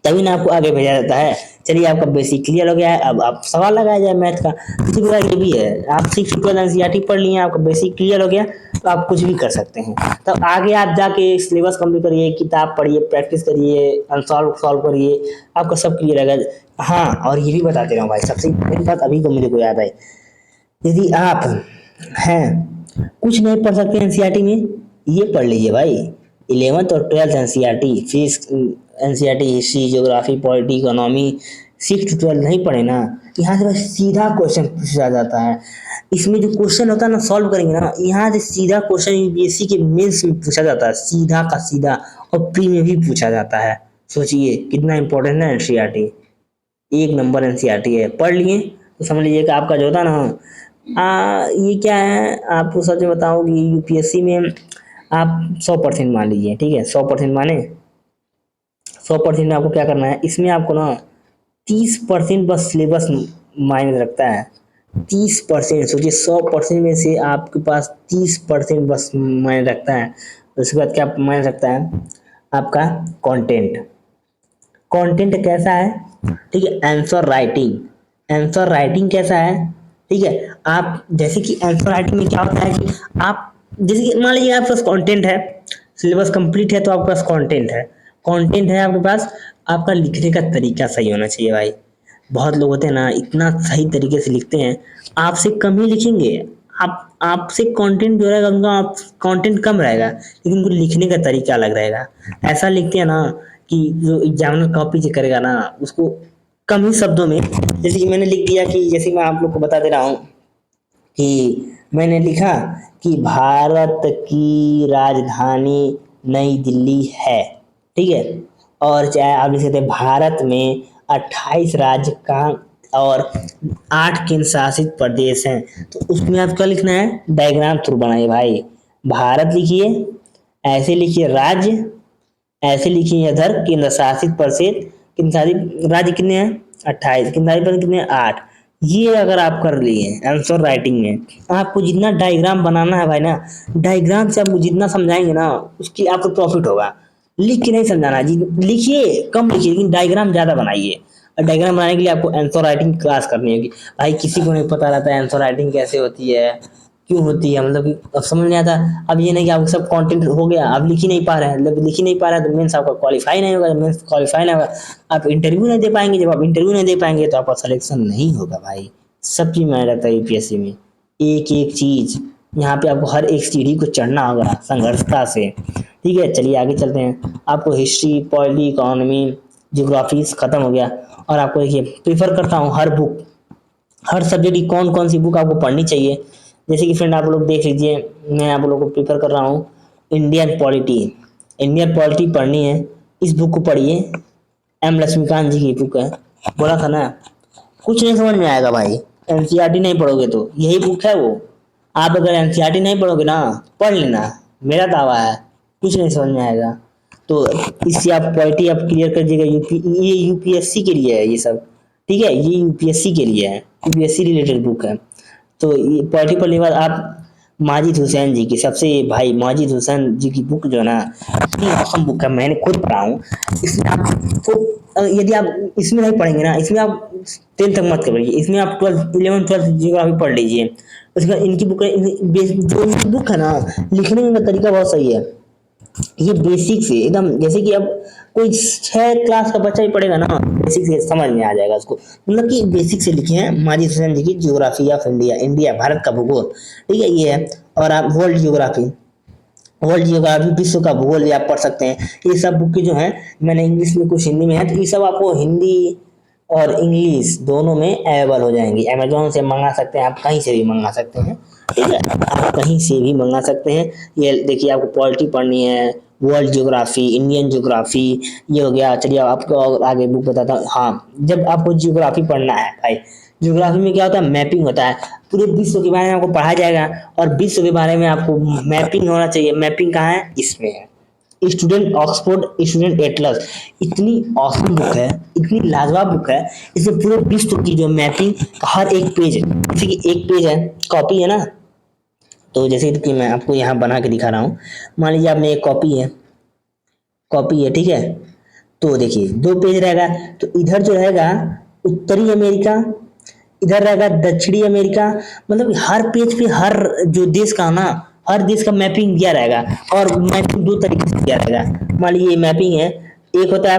तभी ना आपको आगे भेजा जाता है। चलिए आपका बेसिक क्लियर हो गया है, अब आप सवाल लगाया जाए मैथ का। इसी प्रकार ये भी है, आप 6 12 एनसीईआरटी पढ़ लिए, आपका बेसिक क्लियर हो गया तो आप कुछ भी कर सकते हैं। तब आगे आप जाके सिलेबस कंप्लीट करिए, किताब पढ़िए, प्रैक्टिस करिए, अनसॉल्व सॉल्व करिए, आपका सब क्लियर रहेगा। हाँ, और ये भी बताते रहो भाई, सबसे इम्पोर्टेंट बात अभी को मेरे को याद आई, यदि आप हैं कुछ नहीं पढ़ सकते एनसीईआरटी में, ये पढ़ लीजिए भाई, 11th और 12th NCERT, physics NCERT, history, geography, polity, economy, 6 to 12 नहीं पढ़े ना, यहाँ से बस सीधा क्वेश्चन पूछा जाता है। इसमें जो क्वेश्चन होता है ना, सॉल्व करेंगे ना, यहाँ से सीधा क्वेश्चन यूपीएससी के मेंस में पूछा जाता है, सीधा का सीधा, और प्री में भी पूछा जाता है। सोचिए कितना इंपॉर्टेंट है एनसीईआरटी, एक नंबर एनसीईआरटी है। पढ़ लिए तो समझ लीजिए कि आपका जो होता है ना, ये क्या है, आपको सच बताऊं कि यूपीएससी में आप 100% मान लीजिए, ठीक है, 100% माने, 100% में आपको क्या करना है, इसमें आपको ना 30% बस सिलेबस मायने रखता है। 30%, सोचिए 100% में से आपके पास 30% बस मायने रखता है। उसके बाद क्या मायने रखता है, आपका कंटेंट। कंटेंट कैसा है, ठीक है, आंसर राइटिंग, आंसर राइटिंग कैसा है, ठीक है। आप जैसे कि आंसर राइटिंग में क्या होता है कि आप जैसे कि मान लीजिए आपके पास कंटेंट है, सिलेबस कंप्लीट है तो आपके पास कंटेंट है, कंटेंट है आपके पास, आपका लिखने का तरीका सही होना चाहिए भाई। बहुत लोग होते हैं ना, इतना सही तरीके से लिखते हैं, आपसे कम ही लिखेंगे, आप आपसे कंटेंट जो रहेगा उनका, आप कंटेंट कम रहेगा लेकिन उनको लिखने का तरीका अलग रहेगा। ऐसा लिखते हैं ना कि जो एग्जामिनर कॉपी चेक करेगा ना, उसको कम ही शब्दों में, जैसे कि मैंने लिख दिया कि, जैसे मैं आप लोग को बता दे रहा हूँ कि मैंने लिखा कि भारत की राजधानी नई दिल्ली है, ठीक है, और चाहे आप लिख सकते हैं भारत में 28 राज्य का और 8 केंद्र शासित प्रदेश हैं, तो उसमें आप क्या लिखना है, डायग्राम थ्रू बनाइए भाई। भारत लिखिए, ऐसे लिखिए राज्य, ऐसे लिखिए इधर केंद्र शासित प्रदेश, केंद्र शासित राज्य कितने हैं, 28, केंद्र शासित प्रदेश कितने हैं, 8। ये अगर आप कर लिए आंसर राइटिंग में, आपको जितना डायग्राम बनाना है भाई ना, डायग्राम से आपको जितना समझाएंगे ना, उसकी आपको प्रॉफिट होगा। लिख के नहीं समझाना जी, लिखिए कम लिखिए लेकिन डायग्राम ज्यादा बनाइए। और डायग्राम बनाने के लिए आपको आंसर राइटिंग क्लास करनी होगी भाई। किसी को नहीं पता रहता है आंसर राइटिंग कैसे होती है, क्यों होती है, मतलब कि अब समझ नहीं आता। अब ये नहीं कि आपको सब कंटेंट हो गया, आप लिख ही नहीं पा रहे हैं, जब लिख ही नहीं पा रहे हैं तो मेंस आपका क्वालिफाई नहीं होगा, मेंस क्वालिफाई नहीं होगा, आप इंटरव्यू नहीं दे पाएंगे, जब आप इंटरव्यू नहीं दे पाएंगे तो आपका सिलेक्शन नहीं होगा भाई। सब चीज मायने रखता है यूपीएससी में, एक एक चीज, यहाँ पे आपको हर एक सीढ़ी को चढ़ना होगा संघर्षता से, ठीक है। चलिए आगे चलते हैं, आपको हिस्ट्री, पॉलिटी, इकोनॉमी, ज्योग्राफी खत्म हो गया। और आपको देखिए प्रीफर करता हूँ हर बुक, हर सब्जेक्ट की कौन कौन सी बुक आपको पढ़नी चाहिए। जैसे कि फ्रेंड आप लोग देख लीजिए, मैं आप लोगों को प्रीफर कर रहा हूँ इंडियन पॉलिटी, इंडियन पॉलिटी पढ़नी है, इस बुक को पढ़िए, एम लक्ष्मीकांत जी की बुक है। बोला था ना, कुछ नहीं समझ में आएगा भाई, एनसीईआरटी नहीं पढ़ोगे तो, यही बुक है वो। आप अगर एनसीईआरटी नहीं पढ़ोगे ना, पढ़ लेना, मेरा दावा है, कुछ नहीं समझ में आएगा। तो इससे आप पॉलिटी आप क्लियर कर दीजिएगा। ये यूपीएससी के लिए है ये सब, ठीक है, ये यूपीएससी के लिए है, यूपीएससी रिलेटेड बुक है। तो ये पॉलिटी पढ़ने के बाद आप माजिद हुसैन जी की, सबसे भाई माजिद हुसैन जी की बुक जो है ना, इतनी औसम बुक है, मैंने खुद पढ़ा हूँ। इसमें आपको यदि आप इसमें नहीं पढ़ेंगे ना, इसमें आप 10th तक मत करिए, इसमें आप 12th 11th 12th जियोग्राफी पढ़ लीजिए। उसके बाद इनकी बुक जो इनकी बुक है ना, लिखने का तरीका बहुत सही है। ये बेसिक से एकदम, जैसे कि अब कोई 6 क्लास का बच्चा ही पढ़ेगा ना, बेसिक से समझ में आ जाएगा उसको, मतलब कि बेसिक से लिखे हैं माजिद हुसैन जी की geography of India, India Bharat का भूगोल, ठीक है, ये है। और आप वर्ल्ड ज्योग्राफी, वर्ल्ड ज्योग्राफी विश्व का भूगोल भी आप पढ़ सकते हैं। ये सब बुक जो है, मैंने इंग्लिश में कुछ हिंदी में है, तो ये सब आपको हिंदी और इंग्लिश दोनों में अवेलेबल हो जाएंगी। अमेजोन से मंगा सकते हैं, आप कहीं से भी मंगा सकते हैं, ठीक है, आप कहीं से भी मंगा सकते हैं। ये देखिए आपको पॉलिटी पढ़नी है, वर्ल्ड ज्योग्राफी, इंडियन ज्योग्राफी, ये हो गया। चलिए आपको और आगे बुक बताता हूँ। हाँ, जब आपको ज्योग्राफी पढ़ना है भाई, ज्योग्राफी में क्या होता है, मैपिंग होता है, पूरे विश्व के बारे में आपको पढ़ाया जाएगा, और विश्व के बारे में आपको मैपिंग होना चाहिए। मैपिंग कहाँ है, इसमें है, स्टूडेंट ऑक्सफोर्ड स्टूडेंट एटलस, इतनी ऑसम बुक है, इतनी लाजवाब बुक है। इसमें पूरे विश्व की जो मैपिंग हर एक पेज, जैसे कि एक पेज है, कॉपी है ना, तो जैसे कि मैं आपको यहाँ बना के दिखा रहा हूँ। मान लीजिए आपने एक कॉपी है, ठीक है। तो देखिए 2 पेज रहेगा, तो इधर जो रहेगा उत्तरी अमेरिका, इधर रहेगा दक्षिणी अमेरिका, मतलब हर पेज पे हर जो देश का ना, हर देश का मैपिंग दिया रहेगा। और मैपिंग 2 तरीके से दिया रहेगा। मान लीजिए मैपिंग है, एक होता है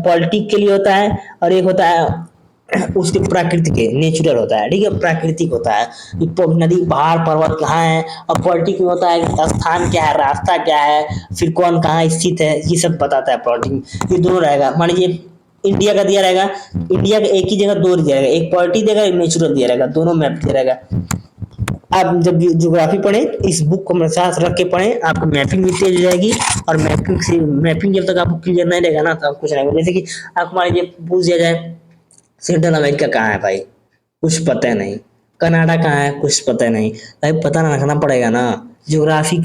पॉलिटिक के लिए होता है, और एक होता है उसके प्राकृतिक के नेचुरल होता है, ठीक है, प्राकृतिक होता है कि नदी पहाड़ पर्वत कहाँ है। और पॉलिटिक में होता है कि स्थान क्या है, रास्ता क्या है, फिर कौन कहाँ स्थित है, ये सब बताता है पॉलिटिक। ये दोनों रहेगा। मान लीजिए इंडिया का दिया रहेगा, इंडिया का एक ही जगह 2 दिया रहेगा, एक पॉलिटिक देगा, एक नेचुरल दिया रहेगा, दोनों मैप दिया रहेगा। आप जब ज्योग्राफी पढ़े, इस बुक को अपने साथ रख के पढ़े, आपको मैपिंग भी तेज हो जाएगी। और मैपिंग जब तक आपको क्लियर नहीं रहेगा ना, तो आप कुछ नहीं होगा। जैसे कि आपको मान लीजिए पूछ दिया जाए सेंट्रल अमेरिका कहाँ है भाई, कुछ पता नहीं। कनाडा कहाँ है, कुछ पता नहीं भाई, पता ना रखना पड़ेगा ना। ज्योग्राफी,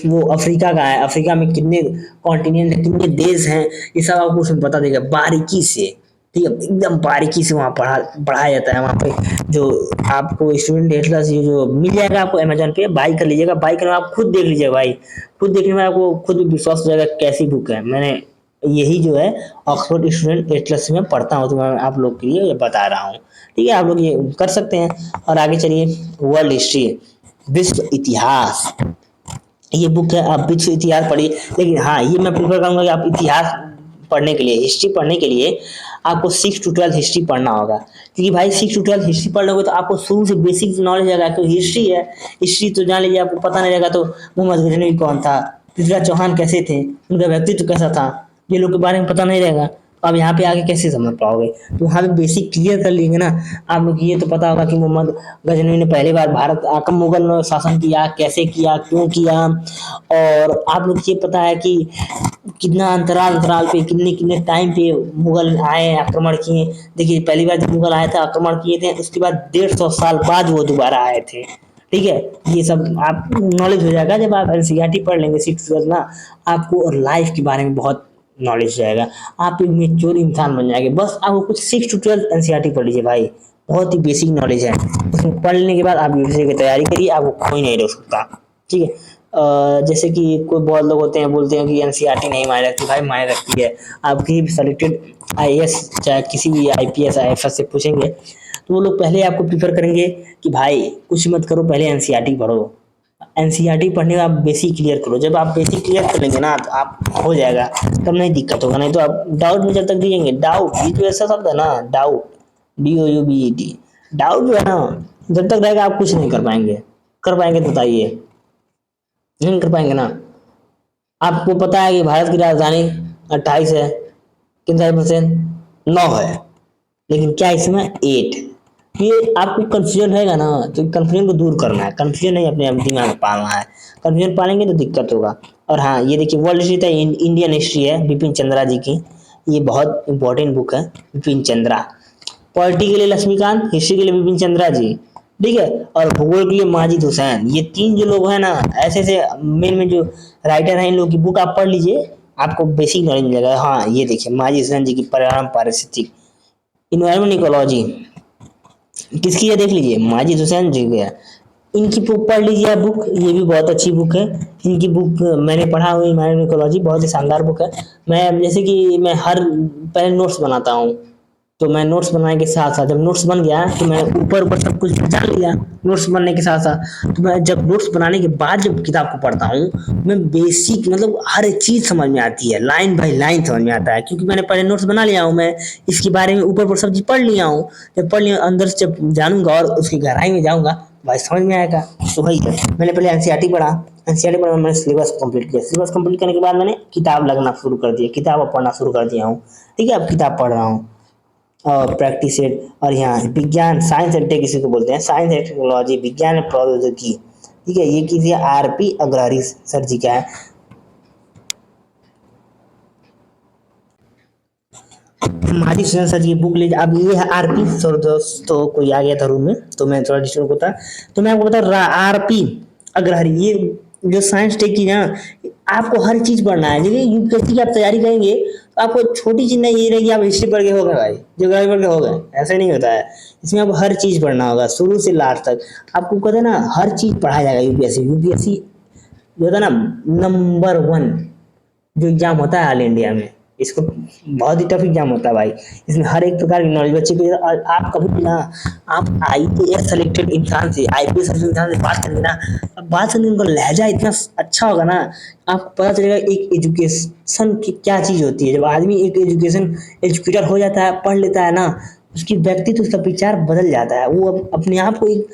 वो अफ्रीका का है, अफ्रीका में कितने कॉन्टिनेंट है, कितने देश हैं, ये सब आपको उसमें बता देगा बारीकी से, ठीक है, एकदम बारीकी से वहाँ पढ़ाया जाता है वहाँ पे। जो आपको स्टूडेंट एटलस ये जो मिल जाएगा आपको अमेजोन पे, बाई कर लीजिएगा। बाई करने में आप खुद देख लीजिएगा भाई, खुद देखने में आपको खुद भी विश्वास हो जाएगा कैसी बुक है। मैंने यही जो है ऑक्सफोर्ड स्टूडेंट एटलस में पढ़ता हूँ, तो मैं आप लोग के लिए ये बता रहा हूँ। ठीक है, आप लोग ये कर सकते हैं। और आगे चलिए, वर्ल्ड हिस्ट्री, विश्व इतिहास, ये बुक है, आप विश्व इतिहास पढ़िए। लेकिन हाँ, ये मैं प्रेफर करूंगा कि आप इतिहास पढ़ने के लिए, हिस्ट्री पढ़ने के लिए आपको 6 to 12 हिस्ट्री पढ़ना होगा। क्योंकि भाई 6 to 12 हिस्ट्री पढ़ लोगे तो आपको शुरू से बेसिक नॉलेज रहेगा। क्योंकि हिस्ट्री है, हिस्ट्री तो जान लीजिए आपको पता नहीं रहेगा तो मोहम्मद गजनवी कौन था, पृथ्वीराज चौहान कैसे थे, उनका व्यक्तित्व कैसा था, ये लोग के बारे में पता नहीं रहेगा, तो आप यहाँ पे आके कैसे समझ पाओगे। तो वहाँ पे बेसिक क्लियर कर लेंगे ना आप लोग। ये तो पता होगा कि मोहम्मद गजनवी ने पहली बार भारत आकर मुगल शासन किया, कैसे किया, क्यों किया। और आप लोग ये पता है कि कितना अंतराल अंतराल पे, कितने कितने टाइम पे मुगल आए, आक्रमण किए। देखिए पहली बार जब मुगल आए थे, आक्रमण किए थे, उसके बाद 150 साल बाद वो दोबारा आए थे। ठीक है, ये सब आप नॉलेज हो जाएगा जब आप एनसीईआरटी पढ़ लेंगे 6 12 ना। आपको और लाइफ के बारे में बहुत नॉलेज हो जाएगा, आप एक मेच्योर इंसान बन जाएंगे। बस आपको कुछ 6 to 12 एनसीईआरटी पढ़ लीजिए भाई, बहुत ही बेसिक नॉलेज है। उसमें पढ़ लेने के बाद आप यूपीएससी की तैयारी करिए, आपको कोई नहीं रोक सकता। ठीक है, जैसे कि कोई बहुत लोग होते हैं बोलते हैं कि एनसीईआरटी नहीं मायने रखती, भाई मायने रखती है। आपकी सेलेक्टेड आईएएस चाहे किसी भी आईपीएस आईएफएस से पूछेंगे, तो वो लोग पहले आपको प्रीफर करेंगे कि भाई कुछ मत करो, पहले एनसीईआरटी पढ़ो। एनसीईआरटी पढ़ने का आप बेसिक क्लियर करो, जब आप बेसिक क्लियर कर लेंगे ना तो आप हो जाएगा, तब नहीं दिक्कत होगा। नहीं तो आप डाउट में जब तक दिएंगे, डाउट ये जो ऐसा शब्द है ना, डाउट, DOUBET, डाउट जो है ना, जब तक रहेगा आप कुछ नहीं कर पाएंगे। कर पाएंगे तो बताइए, नहीं कर पाएंगे ना। आपको पता है कि भारत की राजधानी 28 है, कितना परसेंट 9 है, लेकिन क्या इसमें 8। ये आपको कंफ्यूजन रहेगा ना, तो कंफ्यूजन को दूर करना है, कंफ्यूजन नहीं अपने दिमाग में पालना है। कंफ्यूजन पालेंगे तो दिक्कत होगा। और हाँ, ये देखिए वर्ल्ड हिस्ट्री था, इंडियन हिस्ट्री है बिपिन चंद्रा जी की, ये बहुत इंपॉर्टेंट बुक है बिपिन चंद्रा। पॉलिटी के लिए लक्ष्मीकांत, हिस्ट्री के लिए बिपिन चंद्रा जी, ठीक है। और भूगोल के लिए माजिद हुसैन। ये 3 जो लोग हैं ना, ऐसे ऐसे मेन में जो राइटर हैं, इन लोग की बुक आप पढ़ लीजिए, आपको बेसिक नॉलेज मिलेगा। हाँ, ये देखिए माजिद हुसैन जी की पर्यावरण पारिस्थितिक, इन्वायरमेंट इकोलॉजी, किसकी है देख लीजिए, माजिद हुसैन जी की है। इनकी बुक पढ़ लीजिए आप, बुक ये भी बहुत अच्छी बुक है। इनकी बुक मैंने पढ़ा हुआ, इन्वायरमेंट इकोलॉजी बहुत ही शानदार बुक है। मैं जैसे कि मैं हर पहले नोट्स बनाता हूँ, तो मैं नोट्स बनाने के साथ साथ, जब नोट्स बन गया तो मैं ऊपर ऊपर सब कुछ जान लिया नोट्स बनने के साथ साथ। तो मैं जब नोट्स बनाने के बाद जब किताब को पढ़ता हूँ, मैं बेसिक मतलब हर एक चीज समझ में आती है, लाइन बाय लाइन समझ में आता है, क्योंकि मैंने पहले नोट्स बना लिया हूँ। मैं इसके बारे में ऊपर ऊपर सब चीज पढ़ लिया हूँ। जब पढ़ लिया अंदर से, जब जानूंगा और उसकी गहराई में जाऊंगा, भाई समझ में आएगा। तो वही है, मैंने पहले एनसीईआरटी पढ़ा, एनसीईआरटी पढ़ा, मैंने सिलेबस कंप्लीट किया, सिलेबस कंप्लीट करने के बाद मैंने किताब लगना शुरू कर दिया, किताब पढ़ना शुरू कर दिया हूँ। ठीक है, अब किताब पढ़ रहा हूँ और प्रैक्टिस सेट। और यहाँ विज्ञान, साइंस एंड टेक इसी को बोलते हैं, साइंस एंड टेक्नोलॉजी, विज्ञान और प्रौद्योगिकी। ठीक है, ये किसी आरपी अग्रहरी सर जी का है। माजिद हुसैन सर की बुक लीजिए। अब ये है आरपी सर, दोस्तों कोई आ गया था रूम में तो मैं थोड़ा डिस्टर्ब होता, तो मैं आपको बता आरपी अग्रहरी, ये जो साइंस टेक की ना, आपको हर चीज पढ़ना है। देखिए यूपीएससी की आप तैयारी करेंगे तो आपको छोटी चीज नहीं ये रहेगी आप हिस्ट्री पढ़ के हो गए भाई, ज्योग्राफी पढ़ के हो गए, ऐसा नहीं होता है। इसमें आपको हर चीज पढ़ना होगा शुरू से लास्ट तक। आपको कहते हैं ना हर चीज पढ़ाया जाएगा। यूपीएससी जो होता है ना नंबर वन जो एग्जाम होता है ऑल इंडिया में, इसको बहुत ही टफ एग्जाम होता है भाई। इसमें हर एक प्रकार की नॉलेज बच्चे को। और आप कभी भी ना आप आईपीएस सेलेक्टेड इंसान से, आईपीएस सेलेक्टेड इंसान से बात करेंगे ना, अब बात करने उनका लहजा इतना अच्छा होगा ना, आपको पता चलेगा एक एजुकेशन की क्या चीज होती है। जब आदमी एक एजुकेटर हो जाता है, पढ़ लेता है ना, उसकी व्यक्तित्व उसका विचार बदल जाता है। वो अपने आप को एक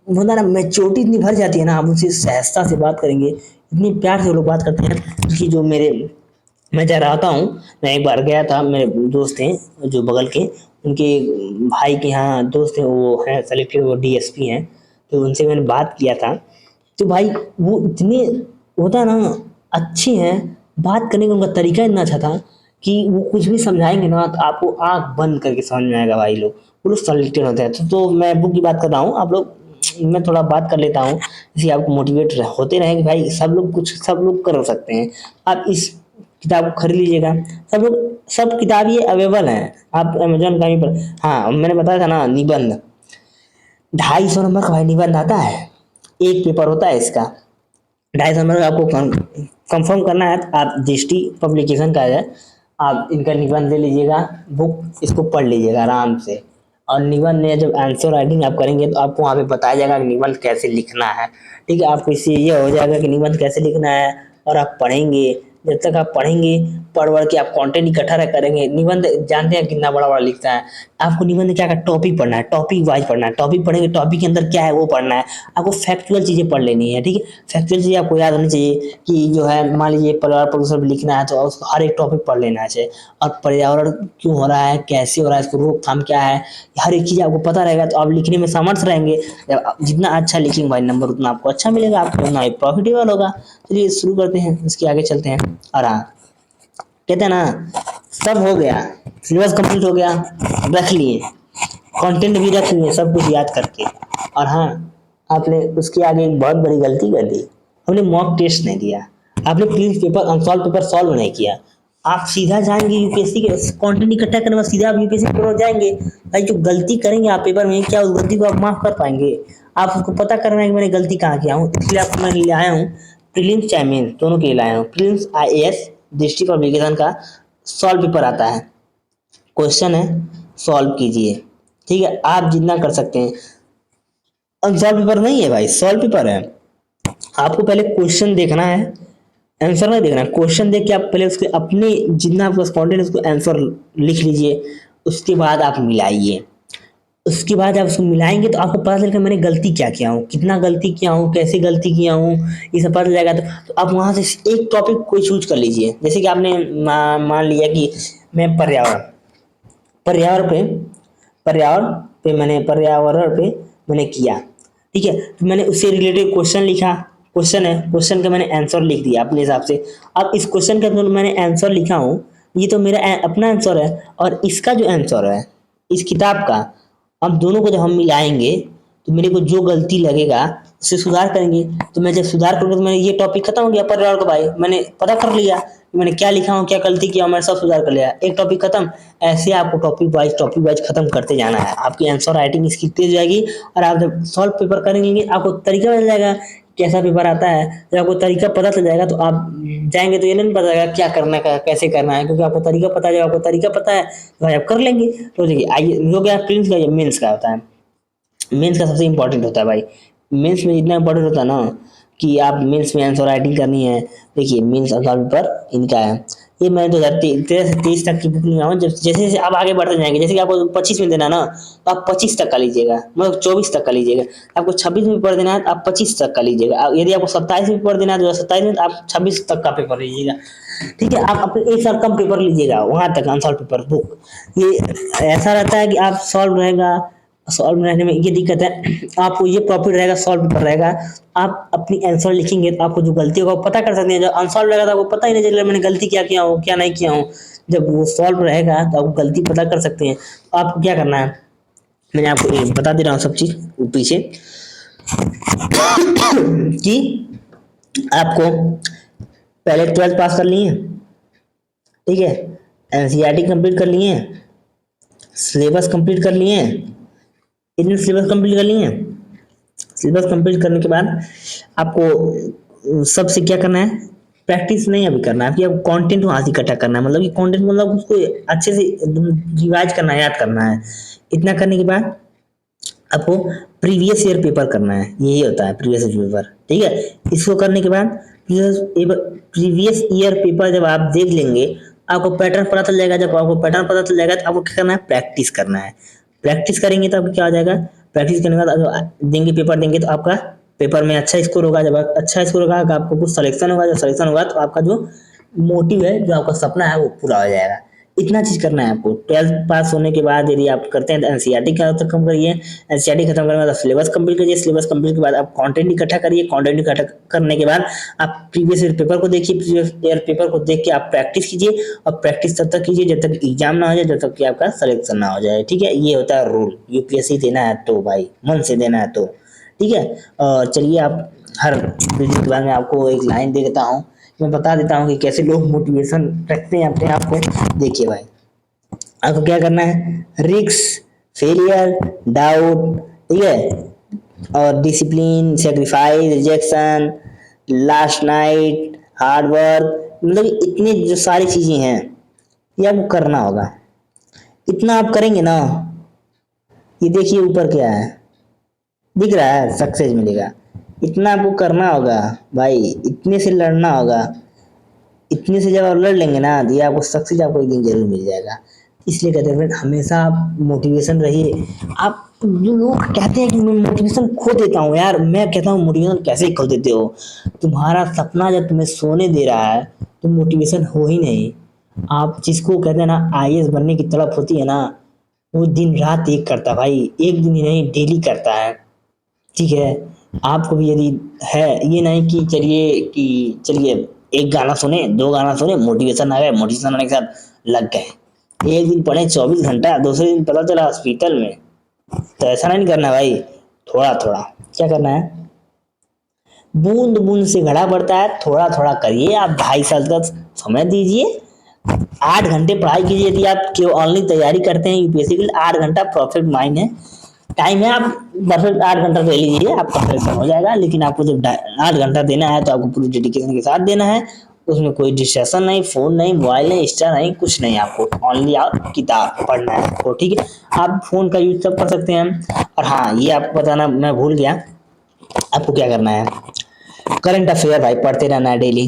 होता है ना मैच्योरिटी इतनी भर जाती है ना, आप उनसे सहजता से बात करेंगे, इतनी प्यार से वो लोग बात करते हैं कि जो मेरे मैं जहाँ रहता हूँ, मैं एक बार गया था, मेरे दोस्त हैं जो बगल के, उनके भाई के यहाँ दोस्त हैं, वो हैं सेलेक्टेड, वो डीएसपी हैं। तो उनसे मैंने बात किया था, तो भाई वो इतने होता है ना अच्छे हैं, बात करने का उनका तरीका इतना अच्छा था कि वो कुछ भी समझाएंगे ना तो आपको आंख बंद करके समझ में आएगा भाई। लोग वो लोग सेलेक्टेड होते हैं। तो मैं बुक की बात कर रहा हूँ, आप लोग मैं थोड़ा बात कर लेता हूँ इसलिए आपको मोटिवेट होते रहें कि भाई सब लोग कर सकते हैं। आप इस किताब को खरीद लीजिएगा। सब किताब ये अवेलेबल हैं, आप अमेजोन कहीं पर। हाँ मैंने बताया था ना निबंध, 250 नंबर का भाई निबंध आता है, एक पेपर होता है इसका। 250 नंबर का आपको कंफर्म करना है तो आप दृष्टि पब्लिकेशन का है, आप इनका निबंध ले लीजिएगा बुक, इसको पढ़ लीजिएगा आराम से। और निबंध में जब आंसर राइटिंग आप करेंगे तो आपको वहाँ पे बताया जाएगा कि निबंध कैसे लिखना है। ठीक है, आपको इससे ये हो जाएगा कि निबंध कैसे लिखना है। और आप पढ़ेंगे, जब तक आप पढ़ेंगे, पढ़ के आप कंटेंट इकट्ठा करेंगे। निबंध जानते हैं कितना बड़ा बड़ा लिखता है। आपको निबंध में क्या क्या टॉपिक पढ़ना है, टॉपिक वाइज पढ़ना है। टॉपिक पढ़ेंगे, टॉपिक के अंदर क्या है वो पढ़ना है। आपको फैक्चुअल चीजें पढ़ लेनी है। ठीक है, फैक्चुअल चीजें आपको याद होनी चाहिए कि जो है मान लीजिए पर्यावरण प्रदूषण पे लिखना है तो उसको हर एक टॉपिक पढ़ लेना चाहिए। और पर्यावरण क्यों हो रहा है, कैसे हो रहा है, इसको रोकथाम क्या है, हर एक चीज आपको पता रहेगा तो आप लिखने में समर्थ रहेंगे। जब जितना अच्छा लिखेंगे भाई नंबर उतना आपको अच्छा मिलेगा, आपको उतना प्रॉफिटेबल होगा। चलिए शुरू करते हैं, इसके आगे चलते हैं। और हाँ, कहते हैं ना सब हो गया, सिलेबस कंप्लीट हो गया, रख लिए, कंटेंट भी रख लिए सब कुछ याद करके। और हाँ, आपने उसके आगे एक बहुत बड़ी गलती कर दी, आपने मॉक टेस्ट नहीं दिया, आपने previous paper unsolve paper solve नहीं किया। आप सीधा जाएंगे यूपीएससी के कंटेंट इकट्ठा करने में, सीधा आप यूपीएससी की तरफ जाएंगे। भाई जो गलती करेंगे आप पेपर में, क्या उस गलती को आप माफ कर पाएंगे? आप उसको पता करना है कि मैंने गलती कहाँ किया हूँ, इसलिए आपको मैं ले आया हूँ प्रीलिम्स चाहे मेंस दोनों के लिए लाया हूँ। प्रीलिम्स आईएएस दृष्टि पब्लिकेशन का सॉल्व पेपर आता है, क्वेश्चन है, सॉल्व कीजिए। ठीक है, आप जितना कर सकते हैं। अनसॉल्व पेपर नहीं है भाई, सॉल्व पेपर है। आपको पहले क्वेश्चन देखना है, आंसर नहीं देखना है। क्वेश्चन देख के आप पहले उसके अपने जितना आपका कंटेंट है उसको आंसर लिख लीजिए, उसके बाद आप मिलाइए। उसके बाद आप उसको मिलाएंगे तो आपको पता चलेगा मैंने गलती क्या किया हूँ, कितना गलती किया हूँ, कैसे गलती किया हूँ, ये सब पता चल जाएगा। तो आप वहां से एक टॉपिक कोई चूज कर लीजिए। जैसे कि आपने मान लिया कि मैं पर्यावरण पे पर्यावरण पे मैंने किया। ठीक है, तो मैंने उससे रिलेटेड क्वेश्चन लिखा, क्वेश्चन है, क्वेश्चन का मैंने आंसर लिख दिया अपने हिसाब से। अब इस क्वेश्चन का जो मैंने आंसर लिखा हूँ, ये तो मेरा अपना आंसर है, और इसका जो आंसर है इस किताब का, हम दोनों को जब हम मिलाएंगे तो मेरे को जो गलती लगेगा उससे सुधार करेंगे। तो मैं जब सुधार करूंगा तो मैंने ये टॉपिक खत्म हो गया पर्यावरण का भाई, मैंने पता कर लिया कि मैंने क्या लिखा हूँ, क्या गलती किया हूँ, मैंने सब सुधार कर लिया, एक टॉपिक खत्म। ऐसे आपको टॉपिक वाइज खत्म करते जाना है। आपकी आंसर राइटिंग इसकी तेज जाएगी, और आप जब सॉल्व पेपर करेंगे आपको तरीका मिल जाएगा कैसा पेपर आता है। जब आपको तरीका पता चल जाएगा तो आप जाएंगे तो ये नहीं पता चलेगा क्या करना है कैसे करना है, क्योंकि आपको तरीका पता है। जब आपको तरीका पता है तो भाई आप कर लेंगे। तो देखिए आइए हो गया प्रीलिम्स का, ये मेंस का होता है। मेंस का सबसे इंपॉर्टेंट होता है भाई। मेंस में इतना इंपॉर्टेंट होता है ना कि आप मेंस में आंसर राइटिंग करनी है। देखिए मेंस आंसर पेपर इनका है, ये मैंने 2013 से 23 तक की बुक लिया हूँ। जैसे जैसे आप आगे बढ़ते जाएंगे, जैसे कि आपको 25 में देना ना तो आप 25 तक का लीजिएगा, मतलब 24 तक का लीजिएगा। आपको 26 में पेपर देना है तो आप 25 तक का लीजिएगा। यदि आपको 27 में पेपर देना है तो 27 में, आप 26 तक का पेपर लीजिएगा। ठीक है, आप अपने एक साल कम पेपर लीजिएगा वहां तक अनसॉल्व पेपर बुक। ये ऐसा रहता है कि आप सॉल्व रहेगा, सॉल्व रहने में ये दिक्कत है, आपको ये प्रॉफिट रहेगा, सॉल्व पेपर रहेगा। आप अपनी आंसर लिखेंगे तो आपको जो गलती होगा वो पता कर सकते हैं। जब अनसॉल्व रहेगा तो आपको पता ही नहीं चलेगा मैंने गलती क्या किया हूँ क्या नहीं किया हूँ। जब वो सॉल्व रहेगा तो आप गलती पता कर सकते हैं। तो आपको क्या करना है, मैंने आपको बता दे रहा हूँ सब चीज पीछे कि आपको पहले 12th पास कर लिए, ठीक है, एनसीईआरटी कंप्लीट कर लिए, सिलेबस कंप्लीट कर लिए, इतने सिलेबस कंप्लीट कर लिए। सिलेबस कंप्लीट करने के बाद आपको सबसे क्या करना है, प्रैक्टिस नहीं अभी करना है, अभी अब कंटेंट वहां से इकट्ठा करना है, मतलब कि कंटेंट मतलब उसको अच्छे से रिवाइज करना है, याद करना है। इतना करने के बाद आपको प्रीवियस ईयर पेपर करना है, यही होता है प्रीवियस ईयर पेपर, ठीक है। इसको करने के बाद प्रीवियस ईयर पेपर जब आप देख लेंगे, आपको पैटर्न पता चल जाएगा। जब आपको पैटर्न पता चल जाएगा तो आपको क्या करना है, प्रैक्टिस करना है। प्रैक्टिस करेंगे तो आपको क्या हो जाएगा, प्रैक्टिस करने के बाद देंगे, पेपर देंगे तो आपका पेपर में अच्छा स्कोर होगा। जब अच्छा स्कोर होगा तो आपको कुछ सिलेक्शन होगा, जब सिलेक्शन होगा तो आपका जो मोटिव है, जो आपका सपना है, वो पूरा हो जाएगा। इतना चीज करना है आपको। 12th पास होने के बाद यदि आप करते हैं तो एनसीईआरटी का खत्म करिए, एनसीईआरटी खत्म करने के बाद सिलेबस कंप्लीट करिए, सिलेबस कंप्लीट के बाद आप कंटेंट इकट्ठा करिए, कंटेंट इकट्ठा करने के बाद आप प्रीवियस ईयर पेपर को देखिए, प्रीवियस ईयर पेपर को देख के आप प्रैक्टिस कीजिए, और प्रैक्टिस तब तक कीजिए जब तक एग्जाम ना हो जाए, जब तक कि आपका सिलेक्शन ना हो जाए, ठीक है। ये होता है रूल, यूपीएससी देना है तो भाई मन से देना है तो, ठीक है। और चलिए, आप हर वीडियो के बाद में आपको एक लाइन दे देता हूँ, मैं बता देता हूँ कि कैसे लोग मोटिवेशन रखते हैं अपने आप को। देखिए भाई, आपको क्या करना है, रिस्क, फेलियर, डाउट, ठीक है, और discipline, sacrifice, rejection, last night, hard work, मतलब इतनी जो सारी चीजें हैं ये आपको करना होगा। इतना आप करेंगे ना, ये देखिए ऊपर क्या है, दिख रहा है, सक्सेस मिलेगा। इतना आपको करना होगा भाई, इतने से लड़ना होगा। इतने से जब आप लड़ लेंगे ना, तो ये आपको सक्सेस आपको एक दिन जरूर मिल जाएगा। इसलिए कहते हैं फ्रेंड, हमेशा आप मोटिवेशन रहिए। आप जो लोग कहते हैं कि मैं मोटिवेशन खो देता हूँ, यार मैं कहता हूँ मोटिवेशन कैसे खो देते हो। तुम्हारा सपना जब तुम्हें सोने दे रहा है तो मोटिवेशन हो ही नहीं। आप जिसको कहते हैं ना आईएएस बनने की तड़प होती है ना, वो दिन रात एक करता है भाई, एक दिन ही नहीं डेली करता है, ठीक है। आपको भी यदि है, ये नहीं कि चलिए एक गाना सुने, दो गाना सुने, मोटिवेशन आ गए, मोटिवेशन आने के साथ लग गए, एक दिन पढ़े 24 घंटा, दूसरे दिन पता चला हॉस्पिटल में। तो ऐसा नहीं करना भाई, थोड़ा थोड़ा क्या करना है, बूंद बूंद से घड़ा बढ़ता है, थोड़ा थोड़ा करिए। आप 2.5 साल का समय दीजिए, 8 घंटे पढ़ाई कीजिए। यदि आप केवल ऑनलाइन तैयारी करते हैं यूपीएससी के लिए, 8 घंटा परफेक्ट माइंड है, टाइम है, आप परफेक्ट 8 घंटा ले लीजिए, आपका सिलेक्शन हो जाएगा। लेकिन आपको जब 8 घंटा देना है तो आपको पूरी डेडिकेशन के साथ देना है। उसमें कोई डिस्ट्रैक्शन नहीं, फोन नहीं, मोबाइल नहीं, इंस्टा नहीं, कुछ नहीं, आपको ओनली आप किताब पढ़ना है आपको, ठीक है। आप फोन का यूज सब कर सकते हैं। और हाँ, ये आपको बताना मैं भूल गया, आपको क्या करना है, करंट अफेयर भाई पढ़ते रहना है डेली।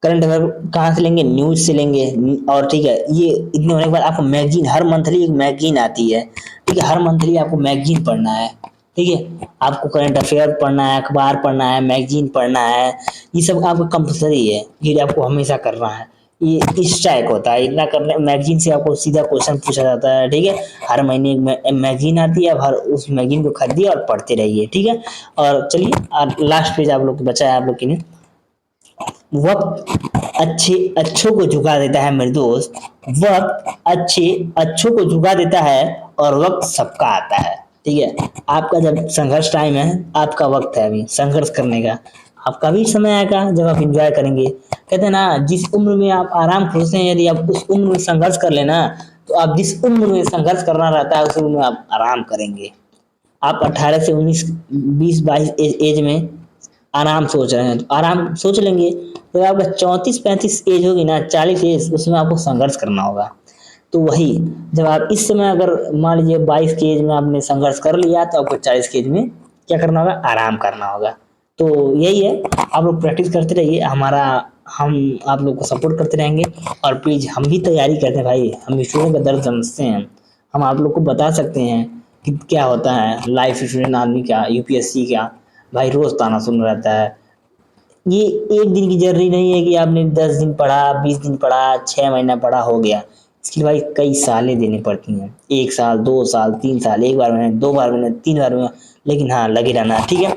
करंट अफेयर कहाँ से लेंगे, न्यूज से लेंगे। और ठीक है, ये इतने होने के बाद आपको मैगजीन, हर मंथली एक मैगजीन आती है, ठीक है, हर मंथली आपको मैगजीन पढ़ना है, ठीक है। आपको करंट अफेयर पढ़ना है, अखबार पढ़ना है, मैगजीन पढ़ना है, ये सब आपको कंपलसरी है, ये आपको हमेशा करना है। ये इस टाइप होता है, इतना करने मैगजीन से आपको सीधा क्वेश्चन पूछा जाता है, ठीक है। हर महीने एक मैगजीन आती है, अब हर उस मैगजीन को खरीदिए और पढ़ते रहिए, ठीक है। और चलिए, लास्ट पेज आप लोग को बचा है, आप लोग के लिए, वक्त अच्छों को झुका देता है मेरे दोस्त, वक्त अच्छों को झुका देता है, और वक्त सबका आता है, ठीक है। आपका जब संघर्ष टाइम है, आपका वक्त है अभी संघर्ष करने का, आपका भी समय आएगा जब आप एंजॉय करेंगे। कहते हैं ना, जिस उम्र में आप आराम खोजते हैं, यदि आप उस उम्र में संघर्ष कर लेना, तो आप जिस उम्र में संघर्ष करना रहता है उस उम्र में आप आराम करेंगे। आप 18 से 19, 20, 22 एज में आराम सोच रहे हैं तो आराम सोच लेंगे। जब आपका 34-35 एज होगी ना, 40 एज, उसमें आपको संघर्ष करना होगा। तो वही, जब आप इस समय अगर मान लीजिए 22 की एज में आपने संघर्ष कर लिया, तो आपको 40 की एज में क्या करना होगा, आराम करना होगा। तो यही है, आप लोग प्रैक्टिस करते रहिए, हम आप लोग को सपोर्ट करते रहेंगे। और प्लीज, हम भी तैयारी करते हैं भाई, हम स्टूडेंट का दर्द समझते हैं, हम आप लोग को बता सकते हैं कि क्या होता है लाइफ स्टूडेंट आदमी का, यूपीएससी का। भाई रोज ताना सुन रहता है, ये एक दिन की जर्नी नहीं है कि आपने 10 दिन पढ़ा, 20 दिन पढ़ा, 6 महीना पढ़ा, हो गया। इसके लिए भाई कई सालें देनी पड़ती हैं, 1 साल, 2 साल, 3 साल, एक बार में, 2 बार में, 3 बार में, लेकिन हाँ लगे रहना, ठीक है।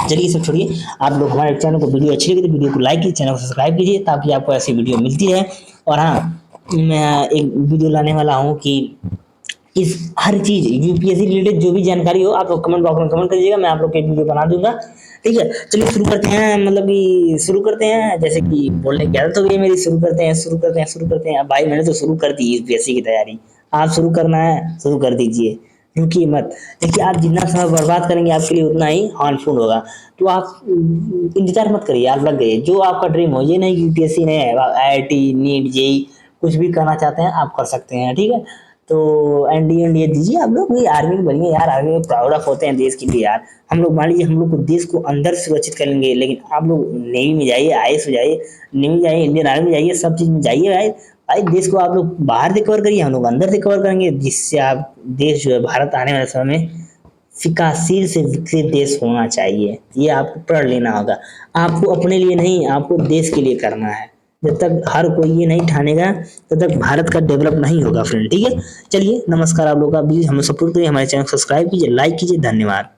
चलिए सब छोड़िए, आप लोग हमारे चैनल को, वीडियो अच्छी लगी तो वीडियो को लाइक कीजिए, चैनल को सब्सक्राइब कीजिए, ताकि आपको ऐसी वीडियो मिलती रहे। और हाँ, मैं एक वीडियो लाने वाला हूँ कि इस हर चीज यूपीएससी रिलेटेड जो भी जानकारी हो, आप लोग कमेंट बॉक्स में कमेंट करिएगा, मैं आप लोग के वीडियो बना दूंगा, ठीक है, चलिए शुरू करते हैं, मतलब कि शुरू करते हैं, जैसे कि बोलने की आदत हो गई है मेरी, शुरू करते हैं। अब भाई मैंने तो शुरू कर दी यूपीएससी की तैयारी, आप शुरू करना है शुरू कर दीजिए, रुकिए मत। देखिए आप जितना समय बर्बाद करेंगे आपके लिए उतना ही हार्मफुल होगा। तो आप इंतजार मत करिए, आप लग गए, जो आपका ड्रीम हो, ये नहीं कि यूपीएससी नहीं है, आईआईटी नीट जेई कुछ भी करना चाहते हैं आप कर सकते हैं, ठीक है। तो एनडीए एनडीए दीजिए, आप लोग भी आर्मी में बनिए यार, आर्मी में प्राउड ऑफ होते हैं देश के लिए यार। हम लोग मान लीजिए हम लोग को देश को अंदर से सुरक्षित कर लेंगे, लेकिन आप लोग नेवी में जाइए, आईएएस हो जाइए, नेवी में जाइए, इंडियन आर्मी में जाइए, सब चीज में जाइए भाई। भाई देश को आप लोग बाहर से कवर करिए, हम लोग अंदर से कवर करेंगे, जिससे आप देश जो है भारत आने वाले समय में विकासशील से विकसित देश होना चाहिए, ये आपको पढ़ लेना होगा। आपको अपने लिए नहीं, आपको देश के लिए करना है। जब तक हर कोई ये नहीं ठानेगा तब तक भारत का डेवलप नहीं होगा फ्रेंड, ठीक है। चलिए नमस्कार, आप लोग का प्लीज हमें सपोर्ट करिए, हमारे चैनल को सब्सक्राइब कीजिए, लाइक कीजिए, धन्यवाद।